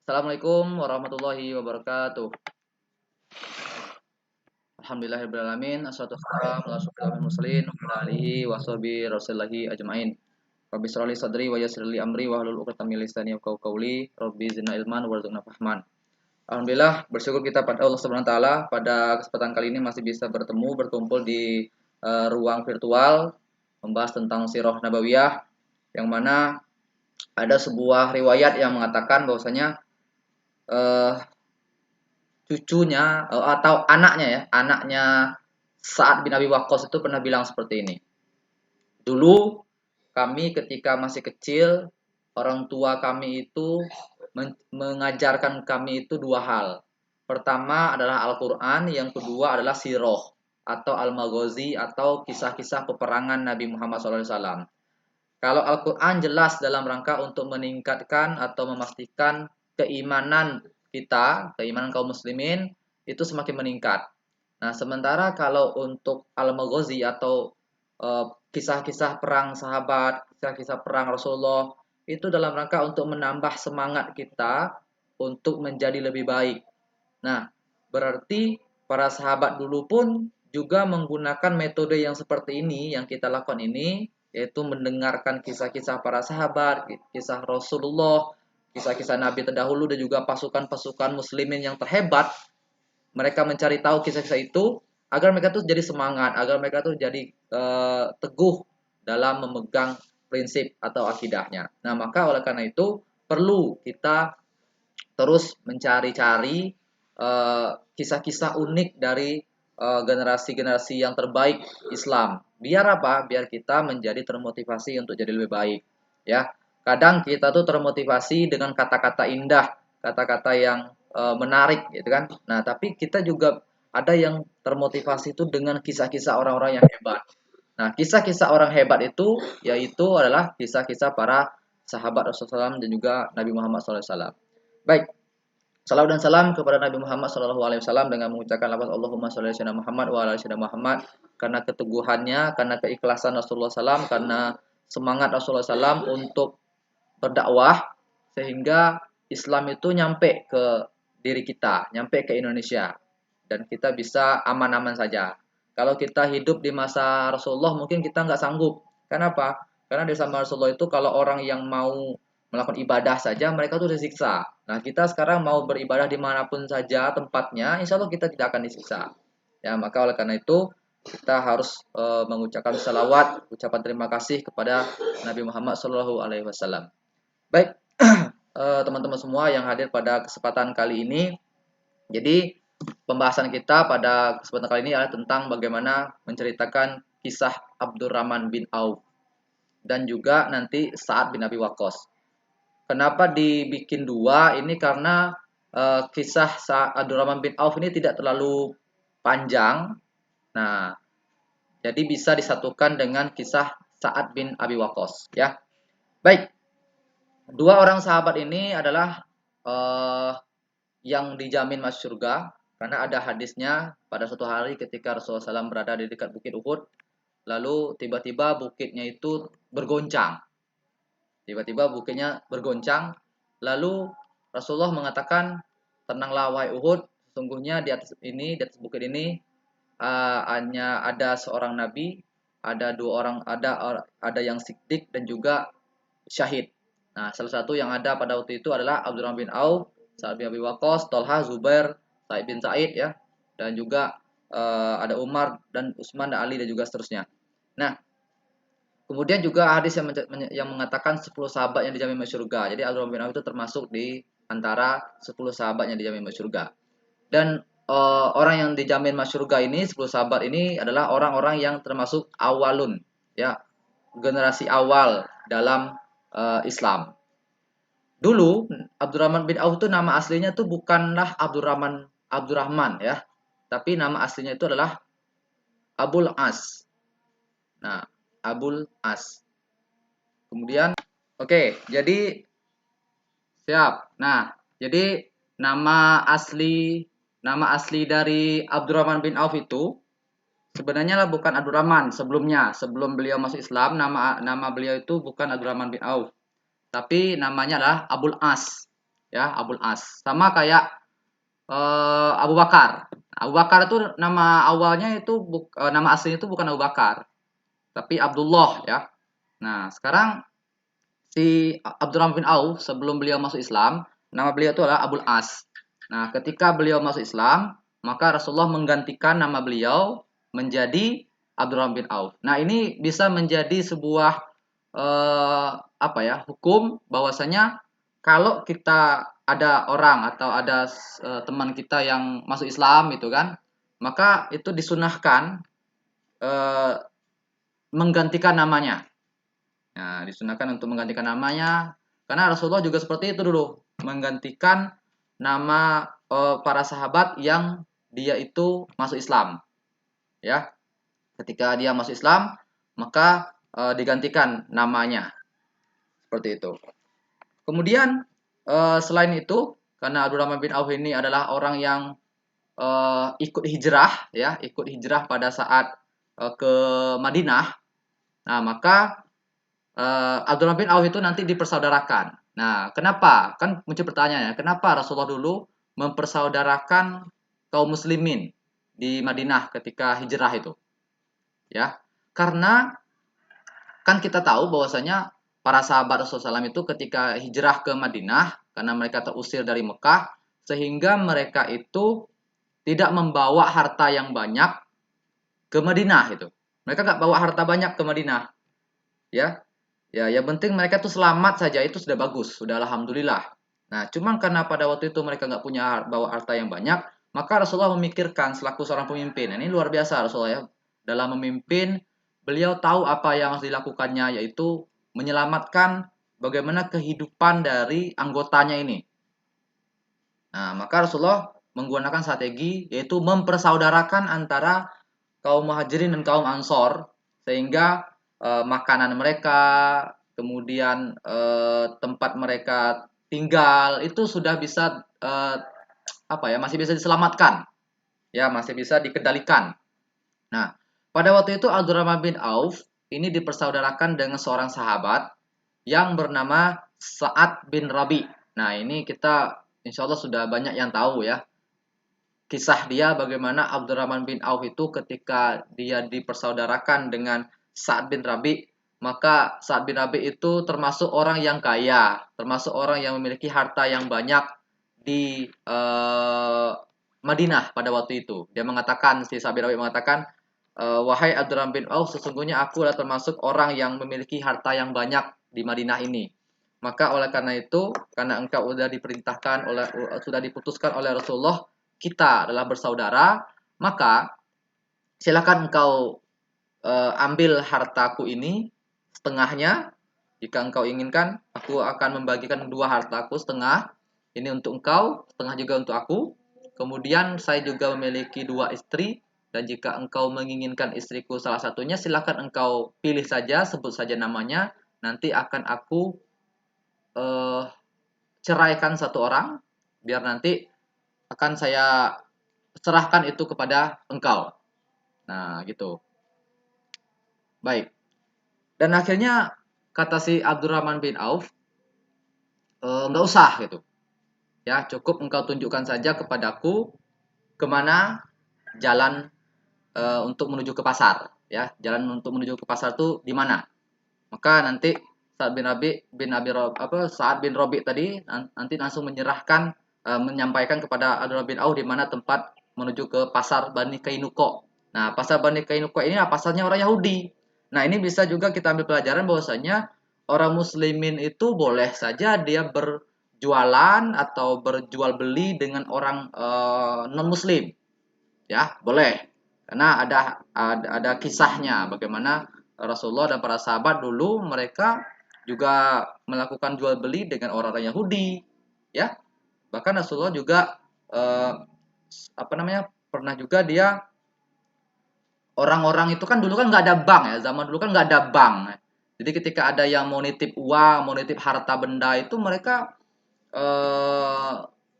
Assalamualaikum warahmatullahi wabarakatuh. Alhamdulillahirrahmanirrahim. Assalatu wassalamu ala asyrofil mursalin wa ala alihi wa sahbihi rasulillahi ajmain. Rabbi shrah li sadri wa yassir li amri wa hlul 'uqdatam min lisani yafqahu qawli. Rabbi zidna ilman warzuqna fahman. Alhamdulillah, bersyukur kita pada Allah Subhanahu wa taala pada kesempatan kali ini masih bisa berkumpul di ruang virtual membahas tentang sirah nabawiyah, yang mana ada sebuah riwayat yang mengatakan bahwasanya eh, cucunya atau anaknya Sa'ad bin Abi Waqqas itu pernah bilang seperti ini. Dulu kami ketika masih kecil, orang tua kami itu mengajarkan kami itu dua hal. Pertama adalah Al-Qur'an, yang kedua adalah sirah atau al-maghazi atau kisah-kisah peperangan Nabi Muhammad SAW. Kalau Al-Quran jelas dalam rangka untuk meningkatkan atau memastikan keimanan kita, keimanan kaum muslimin, itu semakin meningkat. Nah, sementara kalau untuk Al-Maghazi atau kisah-kisah perang sahabat, kisah-kisah perang Rasulullah, itu dalam rangka untuk menambah semangat kita untuk menjadi lebih baik. Nah, berarti para sahabat dulu pun juga menggunakan metode yang seperti ini, yang kita lakukan ini, yaitu mendengarkan kisah-kisah para sahabat, kisah Rasulullah, kisah-kisah Nabi terdahulu, dan juga pasukan-pasukan muslimin yang terhebat. Mereka mencari tahu kisah-kisah itu agar mereka tuh jadi semangat, agar mereka tuh jadi teguh dalam memegang prinsip atau akidahnya. Nah, maka oleh karena itu perlu kita terus mencari-cari kisah-kisah unik dari generasi-generasi yang terbaik Islam. Biar apa? Biar kita menjadi termotivasi untuk jadi lebih baik. Ya, kadang kita tuh termotivasi dengan kata-kata indah, kata-kata yang menarik, gitu kan. Nah, tapi kita juga ada yang termotivasi itu dengan kisah-kisah orang-orang yang hebat. Nah, kisah-kisah orang hebat itu yaitu adalah kisah-kisah para sahabat Rasulullah SAW dan juga Nabi Muhammad SAW. Baik, salam dan salam kepada Nabi Muhammad SAW dengan mengucapkan lafaz Allahumma sholli ala Muhammad wa ala ali Muhammad, karena keteguhannya, karena keikhlasan Rasulullah SAW, karena semangat Rasulullah SAW untuk berdakwah sehingga Islam itu nyampe ke diri kita, nyampe ke Indonesia, dan kita bisa aman-aman saja. Kalau kita hidup di masa Rasulullah mungkin kita nggak sanggup. Kenapa? Karena di zaman Rasulullah itu kalau orang yang mau melakukan ibadah saja mereka tuh disiksa. Nah, kita sekarang mau beribadah dimanapun saja tempatnya, insya Allah kita tidak akan disiksa. Ya, maka oleh karena itu kita harus mengucapkan salawat, ucapan terima kasih kepada Nabi Muhammad SAW. Baik, teman-teman semua yang hadir pada kesempatan kali ini. Jadi, pembahasan kita pada kesempatan kali ini adalah tentang bagaimana menceritakan kisah Abdurrahman bin Auf dan juga nanti Sa'ad bin Abi Waqqas. Kenapa dibikin dua? Ini karena kisah Abdurrahman bin Auf ini tidak terlalu panjang. Nah, jadi bisa disatukan dengan kisah Sa'ad bin Abi Waqqas, ya. Baik, dua orang sahabat ini adalah yang dijamin masuk surga, karena ada hadisnya pada suatu hari ketika Rasulullah SAW berada di dekat Bukit Uhud, lalu tiba-tiba bukitnya itu bergoncang. Tiba-tiba bukitnya bergoncang, lalu Rasulullah mengatakan, "Tenanglah wahai Uhud, sesungguhnya di atas bukit ini hanya ada seorang nabi, ada dua orang, ada yang siddiq dan juga syahid." Nah, salah satu yang ada pada waktu itu adalah Abdurrahman bin Auf, Sa'ad bin Abi Waqqas, Tolha, Zubair, Sa'id bin Sa'id, ya, dan juga ada Umar dan Utsman dan Ali dan juga seterusnya. Nah, kemudian juga hadis yang mengatakan 10 sahabat yang dijamin masuk surga. Jadi Abdurrahman bin Auf itu termasuk di antara 10 sahabat yang dijamin masuk surga. Dan orang yang dijamin masuk surga ini, 10 sahabat ini adalah orang-orang yang termasuk awalun, ya, generasi awal dalam Islam. Dulu Abdurrahman bin Auf itu nama aslinya tuh bukanlah Abdurrahman, ya, tapi nama aslinya itu adalah Abul As. Nah, Abul As. Kemudian, oke, jadi siap. Nah, jadi nama asli dari Abdurrahman bin Auf itu sebenarnya lah bukan Abdurrahman sebelumnya. Sebelum beliau masuk Islam, nama nama beliau itu bukan Abdurrahman bin Auf, tapi namanya adalah Abul As. ya, Abul As. Sama kayak Abu Bakar. Abu Bakar itu nama awalnya itu nama aslinya itu bukan Abu Bakar, tapi Abdullah ya. Nah, sekarang si Abdurrahman bin Auf sebelum beliau masuk Islam, nama beliau itu adalah Abul As. Nah, ketika beliau masuk Islam, maka Rasulullah menggantikan nama beliau menjadi Abdurrahman bin Auf. Nah, ini bisa menjadi sebuah apa ya, hukum bahwasanya kalau kita ada orang atau ada teman kita yang masuk Islam gitu kan, maka itu disunahkan eh, menggantikan namanya. Nah, disunahkan untuk menggantikan namanya karena Rasulullah juga seperti itu dulu, menggantikan nama para sahabat yang dia itu masuk Islam, ya. Ketika dia masuk Islam, maka digantikan namanya seperti itu. Kemudian selain itu, karena Abdurrahman bin Auf ini adalah orang yang ikut hijrah, ya, ikut hijrah pada saat ke Madinah. Nah, maka Abdurrahman bin Auf itu nanti dipersaudarakan. Nah, kenapa? Kan muncul pertanyaan ya, kenapa Rasulullah dulu mempersaudarakan kaum muslimin di Madinah ketika hijrah itu? Ya, karena kan kita tahu bahwasanya para sahabat Rasulullah SAW itu ketika hijrah ke Madinah karena mereka terusir dari Mekah, sehingga mereka itu tidak membawa harta yang banyak ke Madinah itu. Mereka nggak bawa harta banyak ke Madinah, ya. Ya, yang penting mereka tuh selamat saja itu sudah bagus, sudah alhamdulillah. Nah, cuman karena pada waktu itu mereka nggak punya bawa harta yang banyak, maka Rasulullah memikirkan selaku seorang pemimpin. Ini luar biasa Rasulullah ya. Dalam memimpin, beliau tahu apa yang harus dilakukannya, yaitu menyelamatkan bagaimana kehidupan dari anggotanya ini. Nah, maka Rasulullah menggunakan strategi yaitu mempersaudarakan antara kaum Muhajirin dan kaum Ansor sehingga makanan mereka, kemudian tempat mereka tinggal itu sudah bisa apa ya, masih bisa diselamatkan. Ya, masih bisa dikendalikan. Nah, pada waktu itu Abdurrahman bin Auf ini dipersaudarakan dengan seorang sahabat yang bernama Sa'ad bin Rabi. Nah, ini kita insya Allah sudah banyak yang tahu ya. Kisah dia bagaimana Abdurrahman bin Auf itu ketika dia dipersaudarakan dengan Sa'ad bin Rabi, maka Sa'ad bin Rabi itu termasuk orang yang kaya, termasuk orang yang memiliki harta yang banyak di Madinah pada waktu itu. Dia mengatakan, si Sa'ad bin Rabi mengatakan, wahai Abdurrahman bin Auf, sesungguhnya aku adalah termasuk orang yang memiliki harta yang banyak di Madinah ini. Maka oleh karena itu, karena engkau sudah diperintahkan oleh sudah diputuskan oleh Rasulullah, kita adalah bersaudara, maka silakan engkau ambil hartaku ini setengahnya. Jika engkau inginkan, aku akan membagikan dua hartaku setengah. Ini untuk engkau, setengah juga untuk aku. Kemudian saya juga memiliki dua istri, dan jika engkau menginginkan istriku salah satunya, silakan engkau pilih saja, sebut saja namanya. Nanti akan aku eh, ceraikan satu orang, biar nanti akan saya serahkan itu kepada engkau. Nah, gitu. Baik. Dan akhirnya kata si Abdurrahman bin Auf, nggak usah gitu. Ya, cukup engkau tunjukkan saja kepadaku kemana jalan untuk menuju ke pasar. Ya, jalan untuk menuju ke pasar itu di mana? Maka nanti Sa'ad bin Rabi bin Abi apa Sa'ad bin Rabi tadi nanti langsung menyerahkan menyampaikan kepada Abdurrahman bin Auf di mana tempat menuju ke pasar Bani Kainuko. Nah, pasar Bani Kainuko ini pasarnya orang Yahudi. Nah, ini bisa juga kita ambil pelajaran bahwasanya orang muslimin itu boleh saja dia berjualan atau berjual beli dengan orang non muslim. Ya, boleh. Karena ada kisahnya bagaimana Rasulullah dan para sahabat dulu mereka juga melakukan jual beli dengan orang-orang Yahudi, ya. Bahkan Rasulullah juga eh, apa namanya, pernah juga dia, orang-orang itu kan dulu kan nggak ada bank ya, zaman dulu kan nggak ada bank. Jadi ketika ada yang mau nitip uang, mau nitip harta benda itu mereka eh,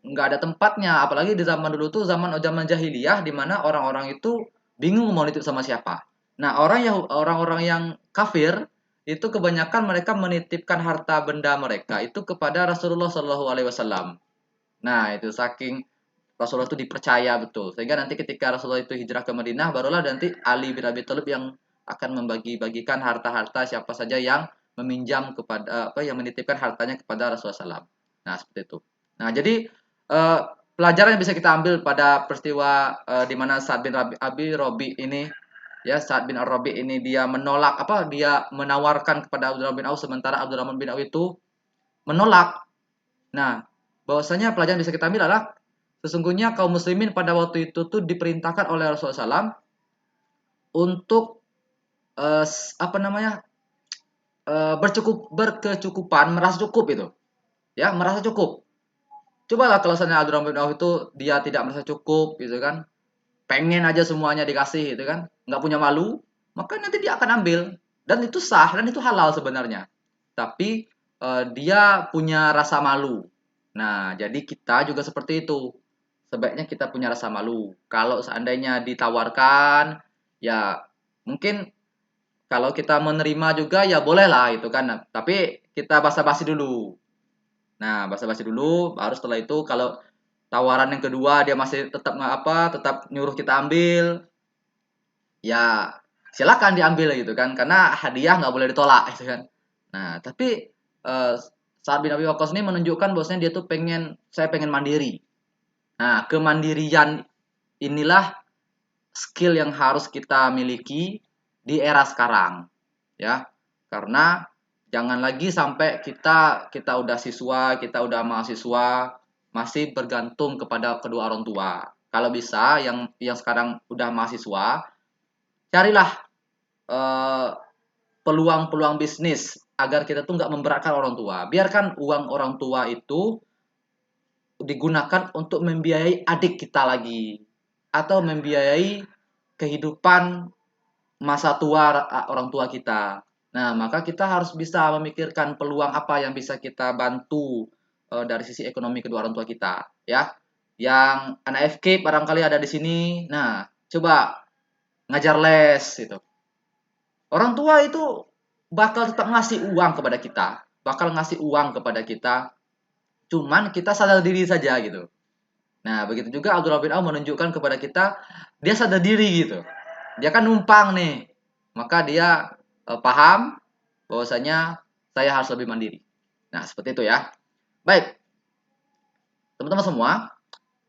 nggak ada tempatnya. Apalagi di zaman dulu tuh zaman zaman jahiliyah di mana orang-orang itu bingung mau nitip sama siapa. Nah, orang yang kafir itu kebanyakan mereka menitipkan harta benda mereka itu kepada Rasulullah Shallallahu Alaihi Wasallam. Nah, itu saking Rasulullah itu dipercaya betul. Sehingga nanti ketika Rasulullah itu hijrah ke Madinah, barulah nanti Ali bin Abi Thalib yang akan membagi-bagikan harta-harta siapa saja yang meminjam kepada yang menitipkan hartanya kepada Rasulullah SAW. Nah, seperti itu. Nah, jadi eh, pelajaran yang bisa kita ambil pada peristiwa di mana Sa'ad bin Abi Robi ini, ya, Sa'ad bin Ar-Rabi ini dia menolak dia menawarkan kepada Abdurrahman bin Auf, sementara Abdurrahman bin Auf itu menolak. Nah, bahwasanya pelajaran bisa kita ambil adalah sesungguhnya kaum muslimin pada waktu itu tuh diperintahkan oleh Rasulullah SAW untuk eh, apa namanya berkecukupan, merasa cukup itu, ya, merasa cukup. Cobalah kalau misalnya Abdurrahman bin Auf itu dia tidak merasa cukup, gitu kan, pengen aja semuanya dikasih, gitu kan, nggak punya malu, maka nanti dia akan ambil dan itu sah dan itu halal sebenarnya. Tapi dia punya rasa malu. Nah, jadi kita juga seperti itu. Sebaiknya kita punya rasa malu. Kalau seandainya ditawarkan, ya mungkin kalau kita menerima juga ya bolehlah itu kan. Nah, tapi kita basa-basi dulu. Nah, basa-basi dulu, baru setelah itu kalau tawaran yang kedua dia masih tetap tetap nyuruh kita ambil, ya silakan diambil gitu kan. Karena hadiah nggak boleh ditolak gitu kan. Nah, tapi eh, Sa'ad bin Abi Waqqas ini menunjukkan bahwasanya dia tuh saya pengen mandiri. Nah, kemandirian inilah skill yang harus kita miliki di era sekarang, ya. Karena jangan lagi sampai kita kita udah siswa, kita udah mahasiswa masih bergantung kepada kedua orang tua. Kalau bisa yang sekarang udah mahasiswa, carilah eh, peluang-peluang bisnis agar kita tuh nggak memberatkan orang tua. Biarkan uang orang tua itu digunakan untuk membiayai adik kita lagi atau membiayai kehidupan masa tua orang tua kita. Nah, maka kita harus bisa memikirkan peluang apa yang bisa kita bantu dari sisi ekonomi kedua orang tua kita, ya. Yang anak FK barangkali ada di sini. Nah, coba ngajar les gitu. Orang tua itu bakal tetap ngasih uang kepada kita, bakal ngasih uang kepada kita. Cuman kita sadar diri saja gitu. Nah, begitu juga Abdullah bin Auf menunjukkan kepada kita dia sadar diri gitu. Dia kan numpang nih. Maka dia paham bahwasanya saya harus lebih mandiri. Nah, seperti itu ya. Baik, teman-teman semua,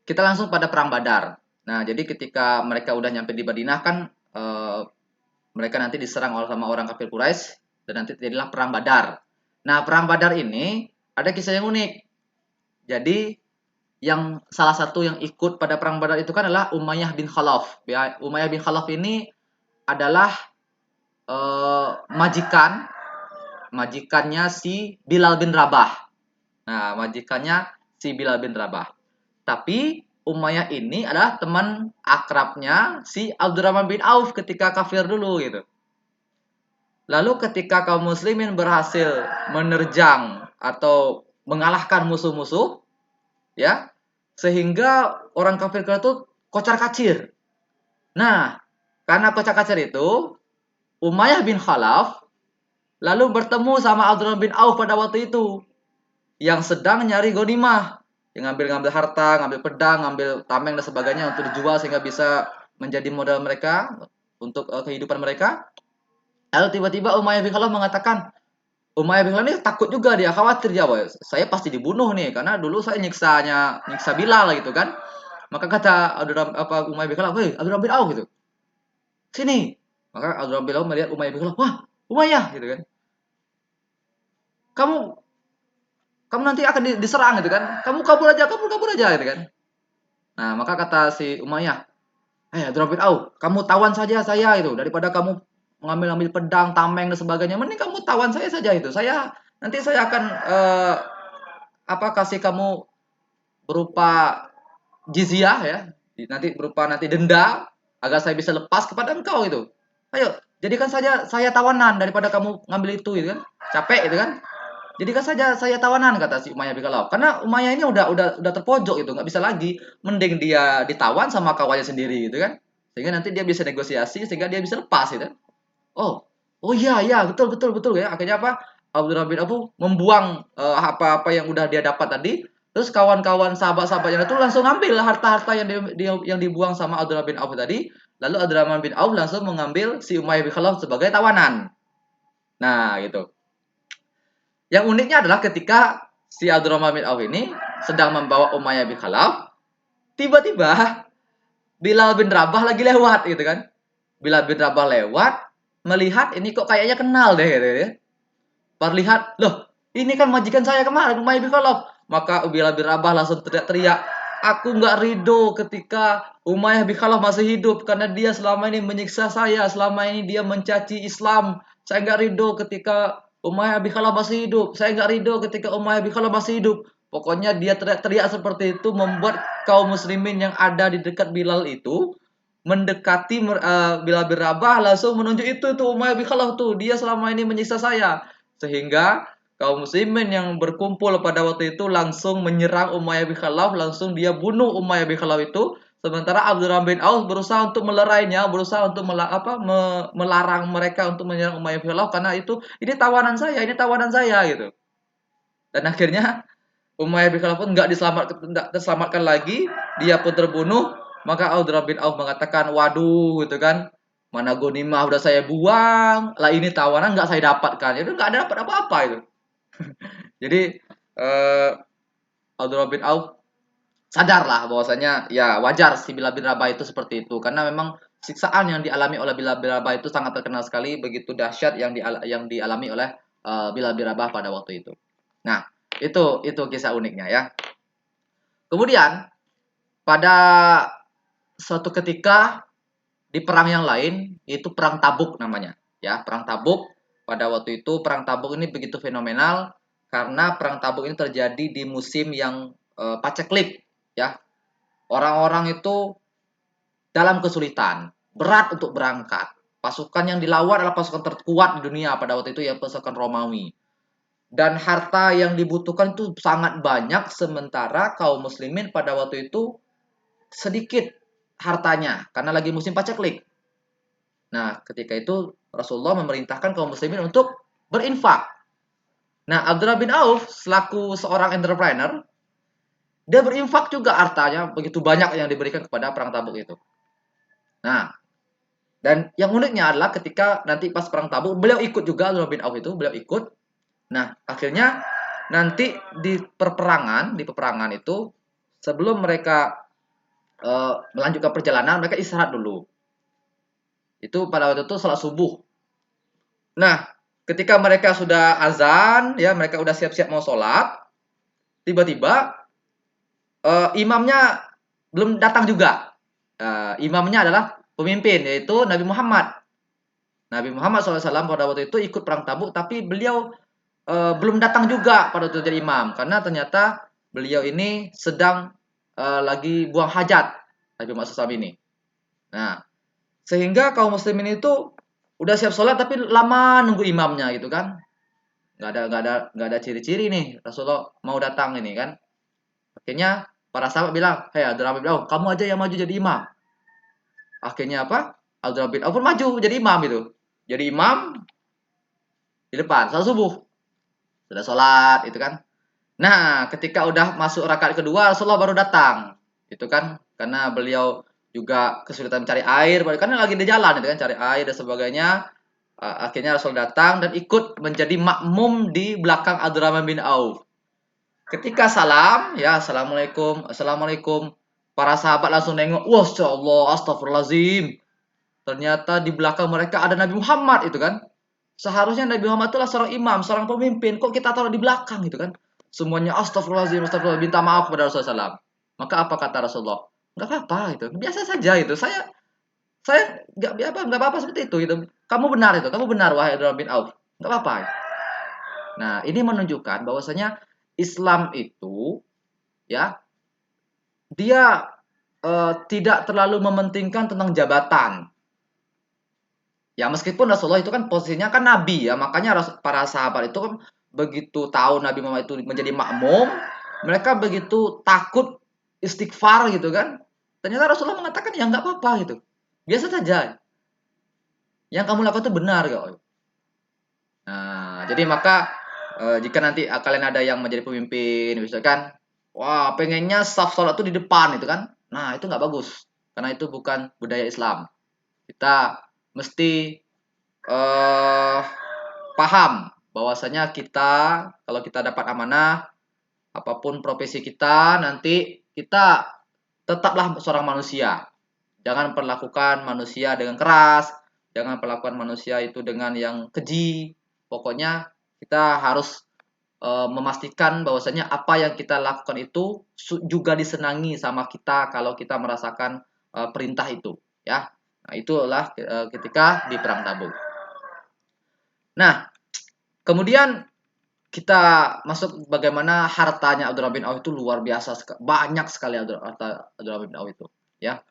kita langsung pada perang Badar. Nah, jadi ketika mereka udah nyampe di Madinah kan mereka nanti diserang oleh sama orang kafir Quraisy dan nanti terjadilah perang Badar. Nah, perang Badar ini ada kisah yang unik. Jadi yang salah satu yang ikut pada perang Badar itu kan adalah Umayyah bin Khalaf. Ya, Umayyah bin Khalaf ini adalah majikannya si Bilal bin Rabah. Nah, majikannya si Bilal bin Rabah. Tapi Umayyah ini adalah teman akrabnya si Abdurrahman bin Auf ketika kafir dulu gitu. Lalu ketika kaum muslimin berhasil menerjang atau mengalahkan musuh-musuh, ya, sehingga orang kafir itu kocar-kacir. Nah, karena kocar-kacir itu, Umayyah bin Khalaf lalu bertemu sama Abdurrahman bin Auf pada waktu itu yang sedang nyari ghanimah, yang ngambil-ngambil harta, ngambil pedang, ngambil tameng dan sebagainya untuk dijual sehingga bisa menjadi modal mereka untuk kehidupan mereka. Lalu tiba-tiba Umayyah bin Khalaf mengatakan, Umayyah bin Khalaf ini takut juga, dia khawatir dia, saya pasti dibunuh nih karena dulu saya nyiksa Bilal gitu kan. Maka kata Umayyah bin Khalaf, "Hei, Abdurrahman bin Auf gitu. Sini." Maka Abdurrahman bin Auf melihat Umayyah bin Khalaf, "Wah, Umayyah," gitu kan. "Kamu kamu nanti akan diserang gitu kan. Kamu kabur aja gitu kan." Nah, maka kata si Umayyah, Abdurrahman bin Auf, kamu tawan saja saya itu daripada kamu mengambil-ambil pedang, tameng dan sebagainya. Mending kamu tawan saya saja itu. Saya akan kasih kamu berupa jizyah ya. Nanti berupa denda agar saya bisa lepas kepada engkau itu. Ayo, jadikan saja saya tawanan daripada kamu ngambil itu gitu kan. Capek itu kan. Jadikan saja saya tawanan kata si Umayyah bin Khalaf. Karena Umayyah ini udah terpojok itu, nggak bisa lagi. Mending dia ditawan sama kawannya sendiri gitu kan. Sehingga nanti dia bisa negosiasi sehingga dia bisa lepas gitu. Oh, Oh iya iya, betul betul betul ya. Akhirnya apa? Abdurrahman bin Auf membuang apa-apa yang udah dia dapat tadi. Terus kawan-kawan sahabat-sahabatnya itu langsung ngambil harta-harta yang dibuang sama Abdurrahman bin Auf tadi. Lalu Abdurrahman bin Auf langsung mengambil si Umayyah bin Khalaf sebagai tawanan. Nah, gitu. Yang uniknya adalah ketika si Abdurrahman bin Auf ini sedang membawa Umayyah bin Khalaf, tiba-tiba Bilal bin Rabah lagi lewat gitu kan. Bilal bin Rabah lewat, melihat ini kok kayaknya kenal deh gitu ya. Pas lihat, loh ini kan majikan saya kemarin, Umayyah bin Khalaf. Maka Bilal bin Rabah langsung teriak-teriak, aku nggak ridho ketika Umayyah bin Khalaf masih hidup karena dia selama ini menyiksa saya, selama ini dia mencaci Islam. Saya nggak ridho ketika Umayyah bin Khalaf masih hidup. Saya nggak ridho ketika Umayyah bin Khalaf masih hidup. Pokoknya dia teriak-teriak seperti itu membuat kaum muslimin yang ada di dekat Bilal itu mendekati Bilal bin Rabah langsung menunjuk itu tuh Umayyah bin Khalaf tuh dia selama ini menyiksa saya sehingga kaum muslimin yang berkumpul pada waktu itu langsung menyerang Umayyah bin Khalaf, langsung dia bunuh Umayyah bin Khalaf itu. Sementara Abdurrahman bin Auf berusaha untuk melerainya, berusaha untuk melarang mereka untuk menyerang Umayyah bin Khalaf karena itu ini tawanan saya gitu. Dan akhirnya Umayyah bin Khalaf pun nggak terselamatkan lagi, dia pun terbunuh. Maka Abdurrahman bin Auf mengatakan, waduh gitu kan, mana Ghanimah udah saya buang, lah ini tawanan nggak saya dapatkan, itu nggak ada dapat apa-apa itu. Jadi eh, Abdurrahman bin Auf sadarlah bahwasanya ya wajar si Bilal bin Rabah itu seperti itu karena memang siksaan yang dialami oleh Bilal bin Rabah itu sangat terkenal sekali begitu dahsyat yang dialami oleh Bilal bin Rabah pada waktu itu. Nah, itu kisah uniknya ya. Kemudian pada suatu ketika di perang yang lain yaitu perang Tabuk namanya ya perang Tabuk pada waktu itu perang Tabuk ini begitu fenomenal karena perang Tabuk ini terjadi di musim yang paceklik ya orang-orang itu dalam kesulitan berat untuk berangkat pasukan yang dilawan adalah pasukan terkuat di dunia pada waktu itu ya pasukan Romawi dan harta yang dibutuhkan itu sangat banyak sementara kaum muslimin pada waktu itu sedikit hartanya karena lagi musim paceklik. Nah, ketika itu Rasulullah memerintahkan kaum muslimin untuk berinfak. Nah, Abdullah bin Auf selaku seorang entrepreneur, dia berinfak juga hartanya begitu banyak yang diberikan kepada perang Tabuk itu. Nah, dan yang uniknya adalah ketika nanti pas perang Tabuk, beliau ikut juga Abdullah bin Auf itu, beliau ikut. Nah, akhirnya nanti di peperangan itu sebelum mereka melanjutkan perjalanan, mereka istirahat dulu. Itu pada waktu itu salat subuh. Nah, ketika mereka sudah azan, ya mereka udah siap-siap mau sholat, tiba-tiba imamnya belum datang juga. Imamnya adalah pemimpin, yaitu Nabi Muhammad. Nabi Muhammad SAW pada waktu itu ikut perang Tabuk, tapi beliau belum datang juga pada waktu jadi imam, karena ternyata beliau ini sedang lagi buang hajat, Nabi Muhammad SAW ini. Nah, sehingga kaum muslimin itu udah siap sholat tapi lama nunggu imamnya gitu kan. Nggak ada ciri-ciri nih Rasulullah mau datang ini kan. Akhirnya para sahabat bilang, "Hei Abdurrahman bin Auf, kamu aja yang maju jadi imam." Akhirnya apa? Abdurrahman bin Auf pun maju jadi imam itu. Jadi imam di depan salat subuh. Sudah sholat itu kan. Nah, ketika udah masuk rakaat kedua Rasulullah baru datang. Itu kan karena beliau juga kesulitan mencari air, karena lagi di jalan itu kan cari air dan sebagainya. Akhirnya Rasul datang dan ikut menjadi makmum di belakang Abdurrahman bin Auf. Ketika salam, ya assalamualaikum, assalamualaikum. Para sahabat langsung nengok, wah, Allah, astagfirullahaladzim. Ternyata di belakang mereka ada Nabi Muhammad itu kan. Seharusnya Nabi Muhammad itulah seorang imam, seorang pemimpin. Kok kita taruh di belakang gitu kan? Semuanya astagfirullahaladzim, astagfirullah, minta maaf kepada Rasulullah SAW. Maka apa kata Rasulullah? Enggak apa-apa itu, biasa saja itu. Saya nggak apa-apa seperti itu gitu. Kamu benar wahai Abdullah bin Auf. Enggak apa-apa. Nah, ini menunjukkan bahwasanya Islam itu ya dia tidak terlalu mementingkan tentang jabatan. Ya meskipun Rasulullah itu kan posisinya kan nabi ya, makanya para sahabat itu kan begitu tahu Nabi Muhammad itu menjadi makmum, mereka begitu takut istighfar gitu kan. Ternyata Rasulullah mengatakan ya nggak apa-apa gitu. Biasa saja. Yang kamu lakukan itu benar kok. Nah, jadi maka jika nanti kalian ada yang menjadi pemimpin, misalkan, wah pengennya saf sholat tuh di depan itu kan, nah itu nggak bagus, karena itu bukan budaya Islam. Kita mesti eh, paham bahwasanya kita kalau kita dapat amanah, apapun profesi kita, nanti kita tetaplah seorang manusia. Jangan perlakukan manusia dengan keras, jangan perlakukan manusia itu dengan yang keji. Pokoknya kita harus memastikan bahwasanya apa yang kita lakukan itu juga disenangi sama kita kalau kita merasakan perintah itu, ya. Nah, itulah ketika di perang Tabuk. Nah, kemudian kita masuk bagaimana hartanya Abdurrahman bin Auf itu luar biasa, banyak sekali harta Abdurrahman bin Auf itu, ya.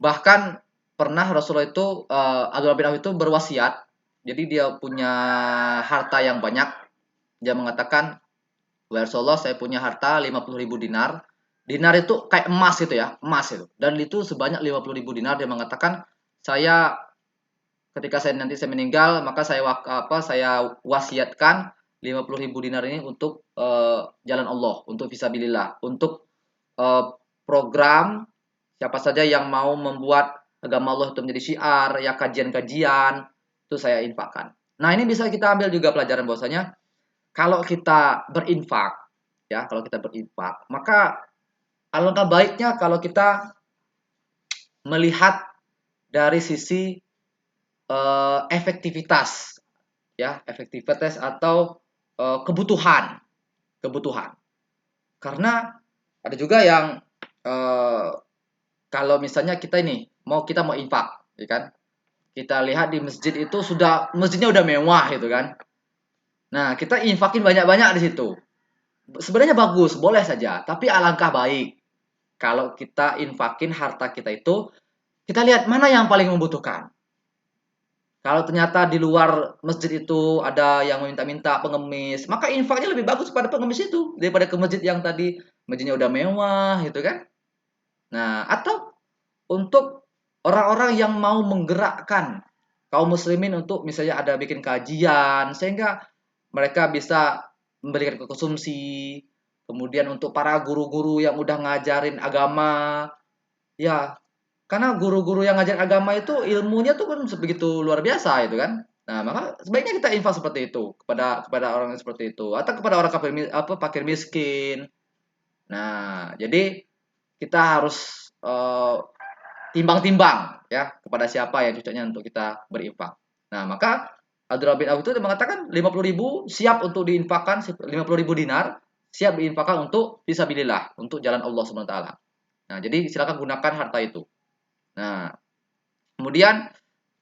Bahkan pernah Rasulullah itu Abdullah bin Auf itu berwasiat. Jadi dia punya harta yang banyak. Dia mengatakan, "Wahai Rasulullah, saya punya harta 50.000 dinar." Dinar itu kayak emas itu ya, emas itu. Dan itu sebanyak 50.000 dinar. Dia mengatakan, "Saya ketika saya meninggal, maka saya wasiatkan 50.000 dinar ini untuk jalan Allah, untuk fisabilillah, untuk eh, program siapa saja yang mau membuat agama Allah itu menjadi syiar, ya kajian-kajian, itu saya infakkan." Nah, ini bisa kita ambil juga pelajaran bahwasanya kalau kita berinfak, ya, kalau kita berinfak, maka alangkah baiknya kalau kita melihat dari sisi efektivitas, ya, efektivitas atau kebutuhan, kebutuhan. Karena ada juga yang eh, kalau misalnya kita mau infak, ya kan? Kita lihat di masjid itu masjidnya udah mewah gitu kan. Nah, kita infakin banyak-banyak di situ. Sebenarnya bagus, boleh saja, tapi alangkah baik kalau kita infakin harta kita itu, kita lihat mana yang paling membutuhkan. Kalau ternyata di luar masjid itu ada yang meminta-minta pengemis, maka infaknya lebih bagus pada pengemis itu daripada ke masjid yang tadi masjidnya udah mewah gitu kan. Nah, atau untuk orang-orang yang mau menggerakkan kaum muslimin untuk misalnya ada bikin kajian sehingga mereka bisa memberikan ke konsumsi, kemudian untuk para guru-guru yang udah ngajarin agama, ya, karena guru-guru yang ngajar agama itu ilmunya tuh kan begitu luar biasa itu kan. Nah, maka sebaiknya kita infak seperti itu kepada kepada orang yang seperti itu atau kepada orang fakir miskin. Nah, jadi kita harus timbang-timbang ya kepada siapa yang cocoknya untuk kita berinfak. Nah, maka Abdullah bin Auf itu mengatakan 50.000 siap untuk diinfakkan, 50.000 dinar siap diinfakkan untuk fisabilillah, untuk jalan Allah Subhanahu wa taala. Nah, jadi silakan gunakan harta itu. Nah, kemudian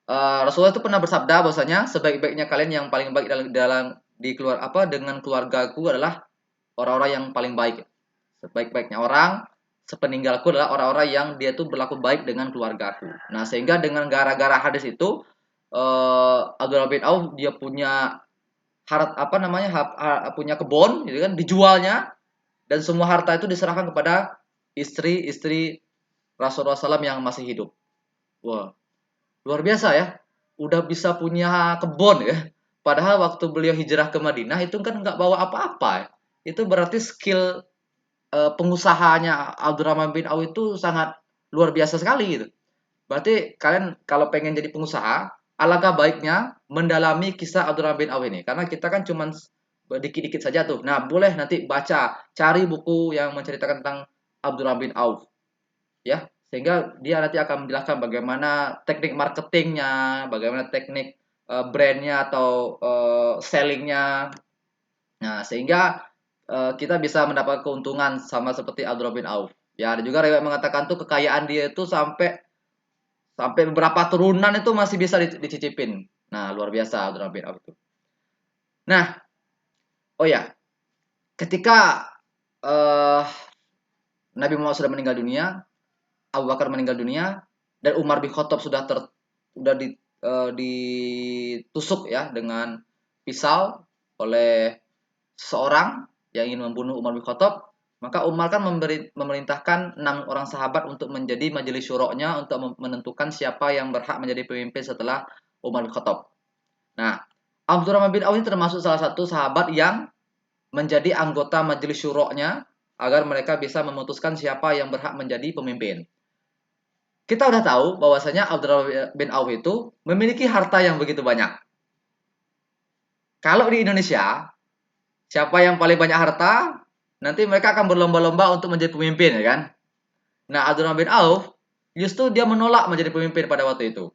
Rasulullah itu pernah bersabda bahwasanya sebaik-baiknya kalian yang paling baik dalam dalam di keluar apa dengan keluargaku adalah orang-orang yang paling baik. Sebaik-baiknya orang sepeninggalku adalah orang-orang yang dia tuh berlaku baik dengan keluargaku. Nah, sehingga dengan gara-gara hadis itu Abdullah bin Auf dia punya punya kebun gitu kan dijualnya dan semua harta itu diserahkan kepada istri-istri Rasulullah SAW yang masih hidup. Wah, luar biasa ya. Udah bisa punya kebun ya. Padahal waktu beliau hijrah ke Madinah itu kan nggak bawa apa-apa ya. Itu berarti skill pengusahanya Abdurrahman bin Auf itu sangat luar biasa sekali gitu. Berarti kalian kalau pengen jadi pengusaha, alangkah baiknya mendalami kisah Abdurrahman bin Auf ini. Karena kita kan cuman dikit-dikit saja tuh. Nah, boleh nanti baca, cari buku yang menceritakan tentang Abdurrahman bin Auf, ya. Sehingga dia nanti akan menjelaskan bagaimana teknik marketingnya, bagaimana teknik brandnya atau sellingnya. Nah, sehingga kita bisa mendapat keuntungan sama seperti Abdurrahman bin Auf. Ya, ada juga riwayat mengatakan tuh kekayaan dia itu sampai sampai beberapa turunan itu masih bisa dicicipin. Nah, luar biasa Abdurrahman bin Auf itu. Nah, oh ya, ketika uh, Nabi Muhammad sudah meninggal dunia, Abu Bakar meninggal dunia, dan Umar bin Khattab sudah ditusuk ya dengan pisau oleh seorang yang ingin membunuh Umar bin Khattab, maka Umar kan memerintahkan 6 orang sahabat untuk menjadi majelis syuroknya untuk menentukan siapa yang berhak menjadi pemimpin setelah Umar bin Khattab. Nah, Abdurrahman bin Auf ini termasuk salah satu sahabat yang menjadi anggota majelis syuro-nya agar mereka bisa memutuskan siapa yang berhak menjadi pemimpin. Kita udah tahu bahwasanya Abdurrahman bin Auf itu memiliki harta yang begitu banyak. Kalau di Indonesia, siapa yang paling banyak harta, nanti mereka akan berlomba-lomba untuk menjadi pemimpin, ya kan? Nah, Abdurrahman bin Auf justru dia menolak menjadi pemimpin pada waktu itu.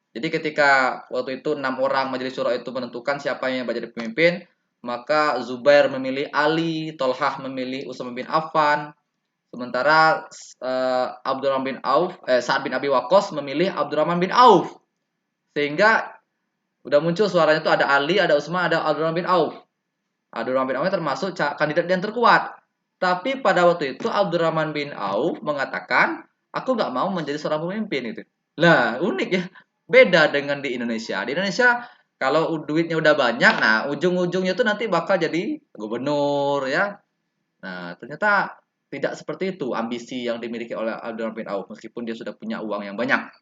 Jadi ketika waktu itu 6 orang majelis syuro itu menentukan siapa yang menjadi pemimpin, maka Zubair memilih Ali, Tolhah memilih Utsman bin Affan, sementara Abdurrahman bin Auf, Sa'ad bin Abi Waqqas memilih Abdurrahman bin Auf. Sehingga udah muncul suaranya itu ada Ali, ada Utsman, ada Abdurrahman bin Auf. Abdurrahman bin Auf termasuk kandidat yang terkuat. Tapi pada waktu itu Abdurrahman bin Auf mengatakan, aku nggak mau menjadi seorang pemimpin itu. Lah, unik ya. Beda dengan di Indonesia. Di Indonesia kalau duitnya udah banyak, nah ujung-ujungnya tuh nanti bakal jadi gubernur ya. Nah, ternyata tidak seperti itu ambisi yang dimiliki oleh Abdurrahman bin Auf meskipun dia sudah punya uang yang banyak.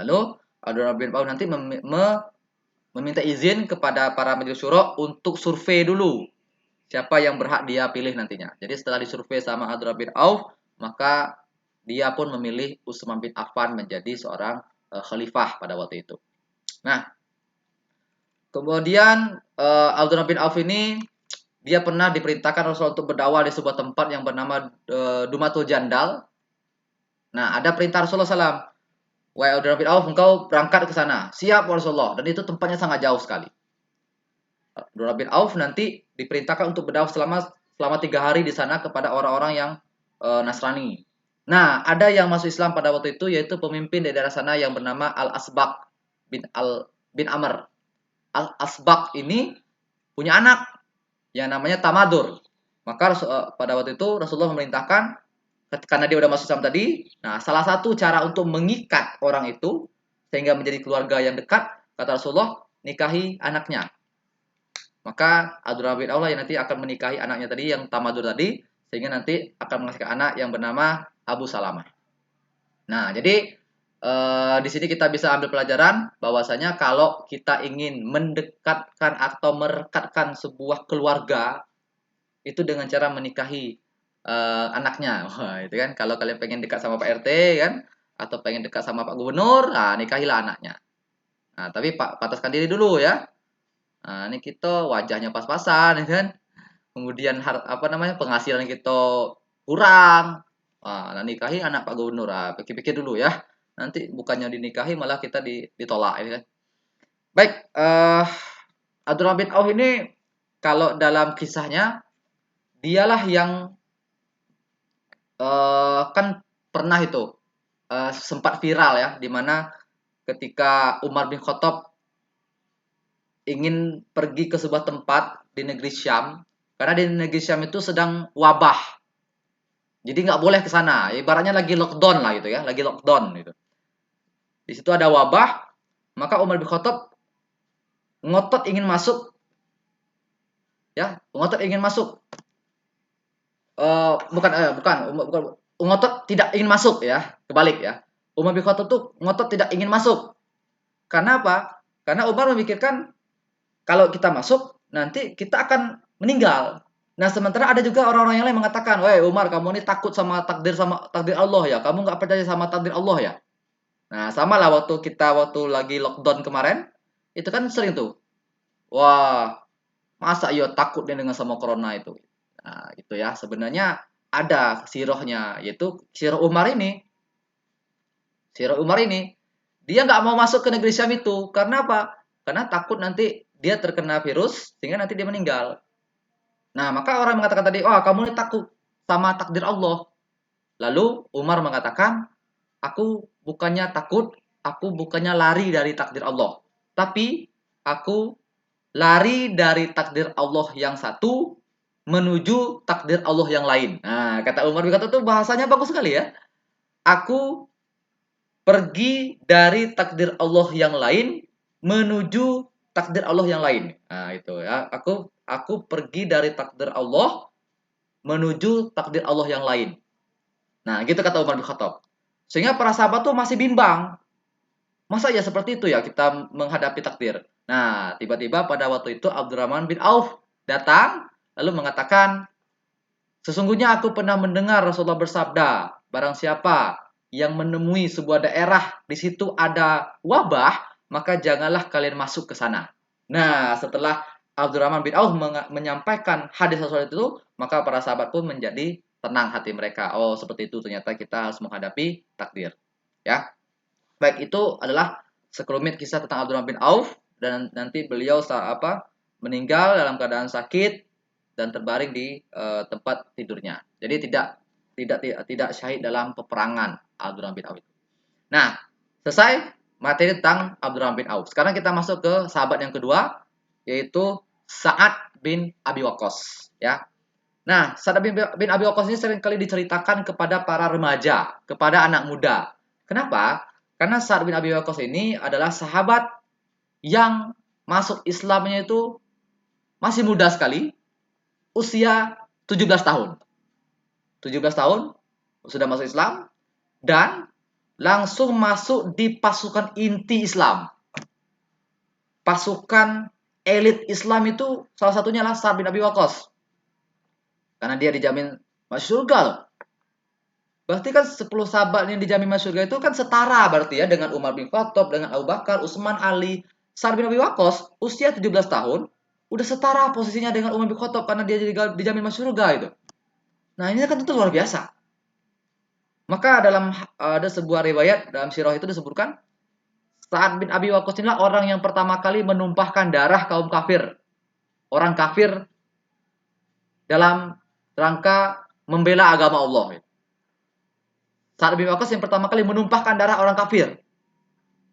Lalu Abdurrahman bin Auf nanti meminta izin kepada para majelis syuro untuk survei dulu siapa yang berhak dia pilih nantinya. Jadi setelah disurvei sama Abdurrahman bin Auf, maka dia pun memilih Utsman bin Affan menjadi seorang khalifah pada waktu itu. Nah, kemudian Abdurrahman bin Auf ini dia pernah diperintahkan Rasulullah untuk berdakwah di sebuah tempat yang bernama Dumatul Jandal. Nah, ada perintah Rasulullah SAW. Wahai Abdurrahman bin Auf, engkau berangkat ke sana. Siap Rasulullah. Dan itu tempatnya sangat jauh sekali. Abdurrahman bin Auf nanti diperintahkan untuk berdakwah selama 3 hari di sana kepada orang-orang yang Nasrani. Nah, ada yang masuk Islam pada waktu itu yaitu pemimpin di daerah sana yang bernama Al-Asbaq bin Amr. Al-Asbaq ini punya anak yang namanya Tamadur. Maka pada waktu itu Rasulullah memerintahkan karena dia udah masuk Islam tadi, nah salah satu cara untuk mengikat orang itu sehingga menjadi keluarga yang dekat, kata Rasulullah, nikahi anaknya. Maka Abdurrahman bin Auf yang nanti akan menikahi anaknya tadi yang Tamadur tadi sehingga nanti akan menghasilkan anak yang bernama Abu Salamah. Nah, jadi di sini kita bisa ambil pelajaran bahwasanya kalau kita ingin mendekatkan atau merekatkan sebuah keluarga itu dengan cara menikahi anaknya. Wah, itu kan kalau kalian pengen dekat sama Pak RT kan atau pengen dekat sama Pak Gubernur, nah nikahilah anaknya. Nah, tapi pataskan diri dulu ya. Nah, ini kita wajahnya pas-pasan ya kan. Kemudian apa namanya penghasilan kita kurang. Nah, nikahi anak Pak Gubernur. Nah, pikir-pikir dulu ya. Nanti bukannya dinikahi malah kita ditolak ini kan. Baik, Abdurrahman bin Auf ini kalau dalam kisahnya dialah yang kan pernah itu sempat viral ya di mana ketika Umar bin Khattab ingin pergi ke sebuah tempat di negeri Syam karena di negeri Syam itu sedang wabah. Jadi nggak boleh ke sana. Ibaratnya lagi lockdown lah gitu ya, lagi lockdown gitu. Di situ ada wabah, maka Umar bin Khattab ngotot ingin masuk ya, ngotot ingin masuk. Bukan, ngotot tidak ingin masuk ya, kebalik ya. Umar bin Khattab tuh ngotot tidak ingin masuk. Karena apa? Karena Umar memikirkan kalau kita masuk nanti kita akan meninggal. Nah, sementara ada juga orang-orang yang lain mengatakan, "Woi Umar, kamu ini takut sama takdir Allah ya? Kamu nggak percaya sama takdir Allah ya?" Nah, sama lah waktu lagi lockdown kemarin, itu kan sering tuh. Wah, masa iya takut dia dengan sama corona itu. Nah, itu ya sebenarnya ada sirohnya, yaitu siroh Umar ini. Siroh Umar ini dia nggak mau masuk ke negeri Syam itu karena apa? Karena takut nanti dia terkena virus sehingga nanti dia meninggal. Nah, maka orang mengatakan tadi, "Oh, kamu ini takut sama takdir Allah." Lalu Umar mengatakan, "Aku bukannya takut, aku bukannya lari dari takdir Allah, tapi aku lari dari takdir Allah yang satu menuju takdir Allah yang lain." Nah, kata Umar bin Khattab itu bahasanya bagus sekali ya. Aku pergi dari takdir Allah yang lain menuju takdir Allah yang lain. Nah, itu ya. Aku pergi dari takdir Allah menuju takdir Allah yang lain. Nah, gitu kata Umar bin Khattab. Sehingga para sahabat tuh masih bimbang. Masa ya seperti itu ya kita menghadapi takdir? Nah, tiba-tiba pada waktu itu Abdurrahman bin Auf datang lalu mengatakan, sesungguhnya aku pernah mendengar Rasulullah bersabda, barang siapa yang menemui sebuah daerah di situ ada wabah, maka janganlah kalian masuk ke sana. Nah, setelah Abdurrahman bin Auf menyampaikan hadis Rasulullah itu, maka para sahabat pun menjadi tenang hati mereka. Oh, seperti itu ternyata kita harus menghadapi takdir. Ya. Baik, itu adalah sekelumit kisah tentang Abdurrahman bin Auf, dan nanti beliau meninggal dalam keadaan sakit dan terbaring di tempat tidurnya. Jadi tidak syahid dalam peperangan Abdurrahman bin Auf itu. Nah, selesai materi tentang Abdurrahman bin Auf. Sekarang kita masuk ke sahabat yang kedua, yaitu Sa'ad bin Abi Waqqas, ya. Nah, Sa'ad bin Abi Waqqas ini seringkali diceritakan kepada para remaja, kepada anak muda. Kenapa? Karena Sa'ad bin Abi Waqqas ini adalah sahabat yang masuk Islamnya itu masih muda sekali, usia 17 tahun. 17 tahun sudah masuk Islam dan langsung masuk di pasukan inti Islam. Pasukan elit Islam itu salah satunya adalah Sa'ad bin Abi Waqqas. Karena dia dijamin masuk surga loh. Berarti kan 10 sahabat yang dijamin masuk surga itu kan setara berarti ya dengan Umar bin Khattab, dengan Abu Bakar, Utsman, Ali. Sa'ad bin Abi Waqqas usia 17 tahun udah setara posisinya dengan Umar bin Khattab karena dia dijamin masuk surga itu. Nah, ini kan tentu luar biasa. Maka ada sebuah riwayat dalam sirah itu disebutkan Sa'ad bin Abi Waqqas inilah orang yang pertama kali menumpahkan darah kaum kafir. Orang kafir dalam rangka membela agama Allah. Sa'ad bin Abi Waqqas yang pertama kali menumpahkan darah orang kafir.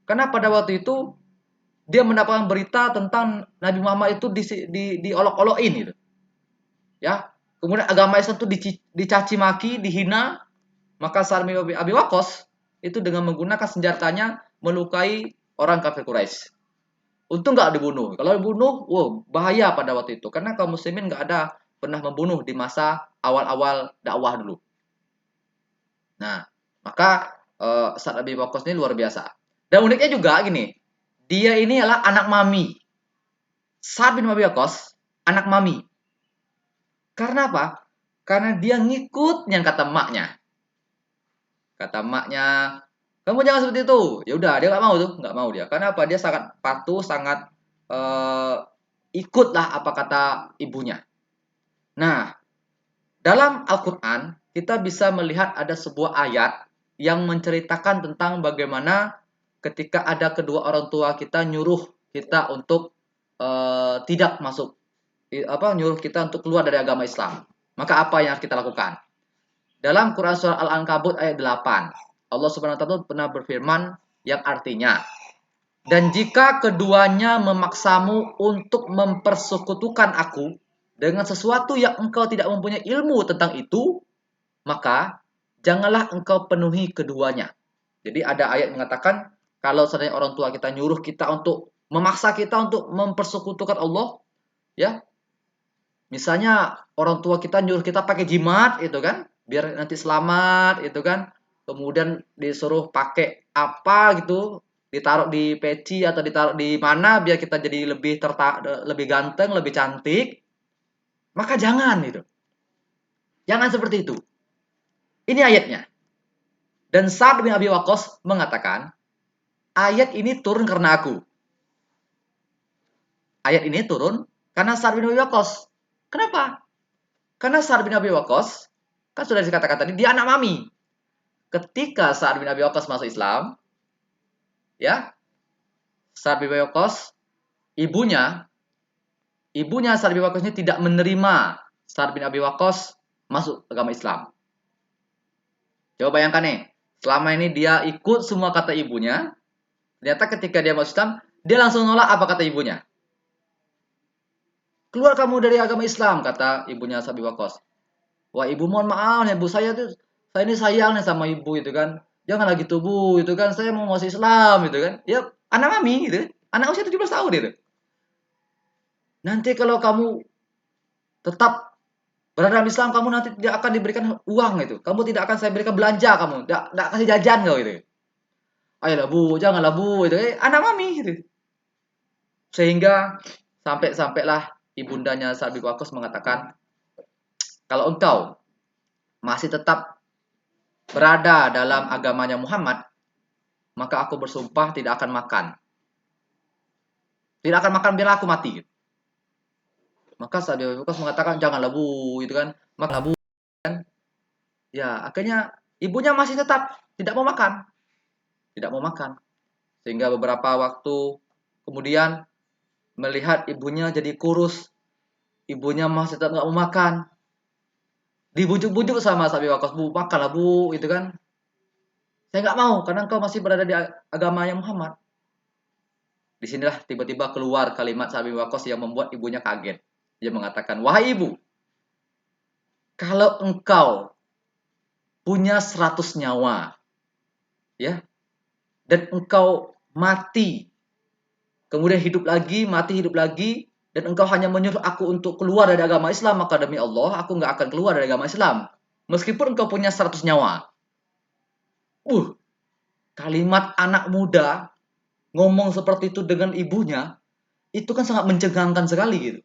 Karena pada waktu itu dia mendapatkan berita tentang Nabi Muhammad itu diolok-olokin gitu. Ya. Kemudian agama Islam itu dicaci maki, dihina, maka Sa'ad bin Abi Waqqas itu dengan menggunakan senjatanya melukai orang kafir Quraisy. Untung nggak dibunuh. Kalau dibunuh, wow, bahaya pada waktu itu. Karena kaum muslimin nggak ada pernah membunuh di masa awal-awal dakwah dulu. Nah, maka Sa'ad bin Abi Waqqas ini luar biasa. Dan uniknya juga gini, dia ini adalah anak mami. Sa'ad bin Abi Waqqas, anak mami. Karena apa? Karena dia ngikut yang kata emaknya. Kata emaknya, kamu jangan seperti itu. Ya udah, dia nggak mau tuh, nggak mau dia. Karena apa? Dia sangat patuh, sangat ikutlah apa kata ibunya. Nah, dalam Al-Quran kita bisa melihat ada sebuah ayat yang menceritakan tentang bagaimana ketika ada kedua orang tua kita nyuruh kita untuk tidak masuk, nyuruh kita untuk keluar dari agama Islam. Maka apa yang harus kita lakukan? Dalam Quran surah Al-Ankabut ayat 8, Allah Subhanahu wa taala pernah berfirman yang artinya, dan jika keduanya memaksamu untuk mempersekutukan aku dengan sesuatu yang engkau tidak mempunyai ilmu tentang itu, maka janganlah engkau penuhi keduanya. Jadi ada ayat mengatakan kalau seandainya orang tua kita nyuruh kita untuk memaksa kita untuk mempersekutukan Allah, ya. Misalnya orang tua kita nyuruh kita pakai jimat itu kan, biar nanti selamat itu kan. Kemudian disuruh pakai apa gitu, ditaruh di peci atau ditaruh di mana biar kita jadi lebih ganteng, lebih cantik. Maka jangan itu. Jangan seperti itu. Ini ayatnya. Dan Sa'ad bin Abi Waqqas mengatakan, ayat ini turun karena aku. Ayat ini turun karena Sa'ad bin Abi Waqqas. Kenapa? Karena Sa'ad bin Abi Waqqas, kan sudah dikatakan tadi, dia anak mami. Ketika Sa'ad bin Abi Waqqas masuk Islam, ya, Sa'ad bin Abi Waqqas, ibunya Sa'ad bin Abi Waqqas ini tidak menerima Sa'ad bin Abi Waqqas masuk agama Islam. Coba bayangkan nih, selama ini dia ikut semua kata ibunya, ternyata ketika dia masuk Islam, dia langsung nolak apa kata ibunya. Keluar kamu dari agama Islam, kata ibunya Sa'ad bin Waqqas. Wah, ibu mohon maaf ya, Bu, saya ini sayang nih sama ibu itu kan. Janganlah gitu, Bu, itu kan saya mau masuk Islam gitu kan. Ya, anak mami gitu. Anak usia 17 tahun itu. Nanti kalau kamu tetap berada dalam Islam, kamu nanti tidak akan diberikan uang itu. Kamu tidak akan saya berikan belanja kamu. Tidak kasih jajan kau itu. Ayolah Bu, janganlah Bu itu. Anak mami gitu. Sehingga sampailah ibundanya Sa'ad bin Waqqas mengatakan, kalau engkau masih tetap berada dalam agamanya Muhammad, maka aku bersumpah tidak akan makan. Tidak akan makan bila aku mati. Maka Sa'ad bin Waqqas mengatakan, janganlah bu, itu kan. Maka bu, kan. Ya, akhirnya ibunya masih tetap tidak mau makan. Tidak mau makan. Sehingga beberapa waktu kemudian melihat ibunya jadi kurus. Ibunya masih tetap nggak mau makan. Dibujuk-bujuk sama Sa'ad bin Waqqas, bu, makanlah bu, itu kan. Saya nggak mau, karena engkau masih berada di agamanya Muhammad. Disinilah tiba-tiba keluar kalimat Sa'ad bin Waqqas yang membuat ibunya kaget. Dia mengatakan, wahai ibu, kalau engkau punya 100 nyawa, ya, dan engkau mati, kemudian hidup lagi, mati hidup lagi, dan engkau hanya menyuruh aku untuk keluar dari agama Islam, maka demi Allah, aku nggak akan keluar dari agama Islam. Meskipun engkau punya 100 nyawa. Kalimat anak muda ngomong seperti itu dengan ibunya, itu kan sangat mencengangkan sekali gitu.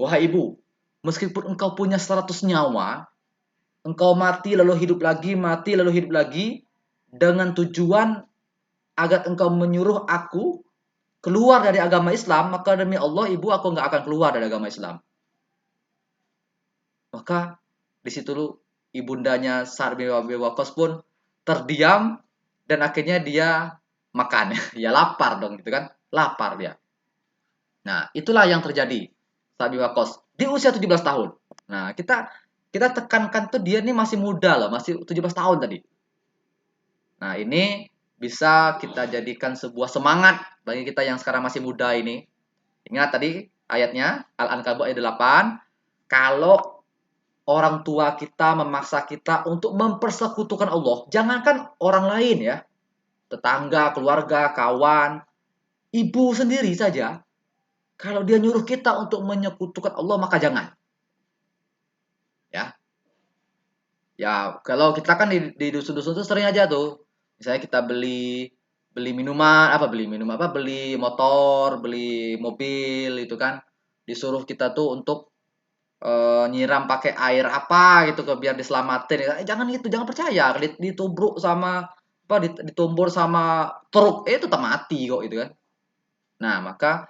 Wahai ibu, meskipun engkau punya 100 nyawa, engkau mati lalu hidup lagi, mati lalu hidup lagi, dengan tujuan agar engkau menyuruh aku keluar dari agama Islam, maka demi Allah ibu aku nggak akan keluar dari agama Islam. Maka di situ ibundanya Sa'ad bin Abi Waqqas pun terdiam dan akhirnya dia makan. Ya lapar dong gitu kan, lapar dia. Nah, itulah yang terjadi Sa'ad bin Waqqas di usia 17 tahun. Nah, kita tekankan tuh dia ini masih muda loh, masih 17 tahun tadi. Nah, ini bisa kita jadikan sebuah semangat bagi kita yang sekarang masih muda ini. Ingat tadi ayatnya Al-Ankabut ayat 8, kalau orang tua kita memaksa kita untuk mempersekutukan Allah, jangankan orang lain ya, tetangga, keluarga, kawan, ibu sendiri saja, kalau dia nyuruh kita untuk menyekutukan Allah maka jangan. Ya, ya kalau kita kan di dusun-dusun tuh sering aja tuh, misalnya kita beli beli minuman apa beli minum apa beli motor, beli mobil itu kan disuruh kita tuh untuk nyiram pakai air apa gitu ke biar diselamatin. Jangan gitu, jangan percaya ditubruk sama apa ditumbur sama truk itu tetap mati kok itu kan. Nah, maka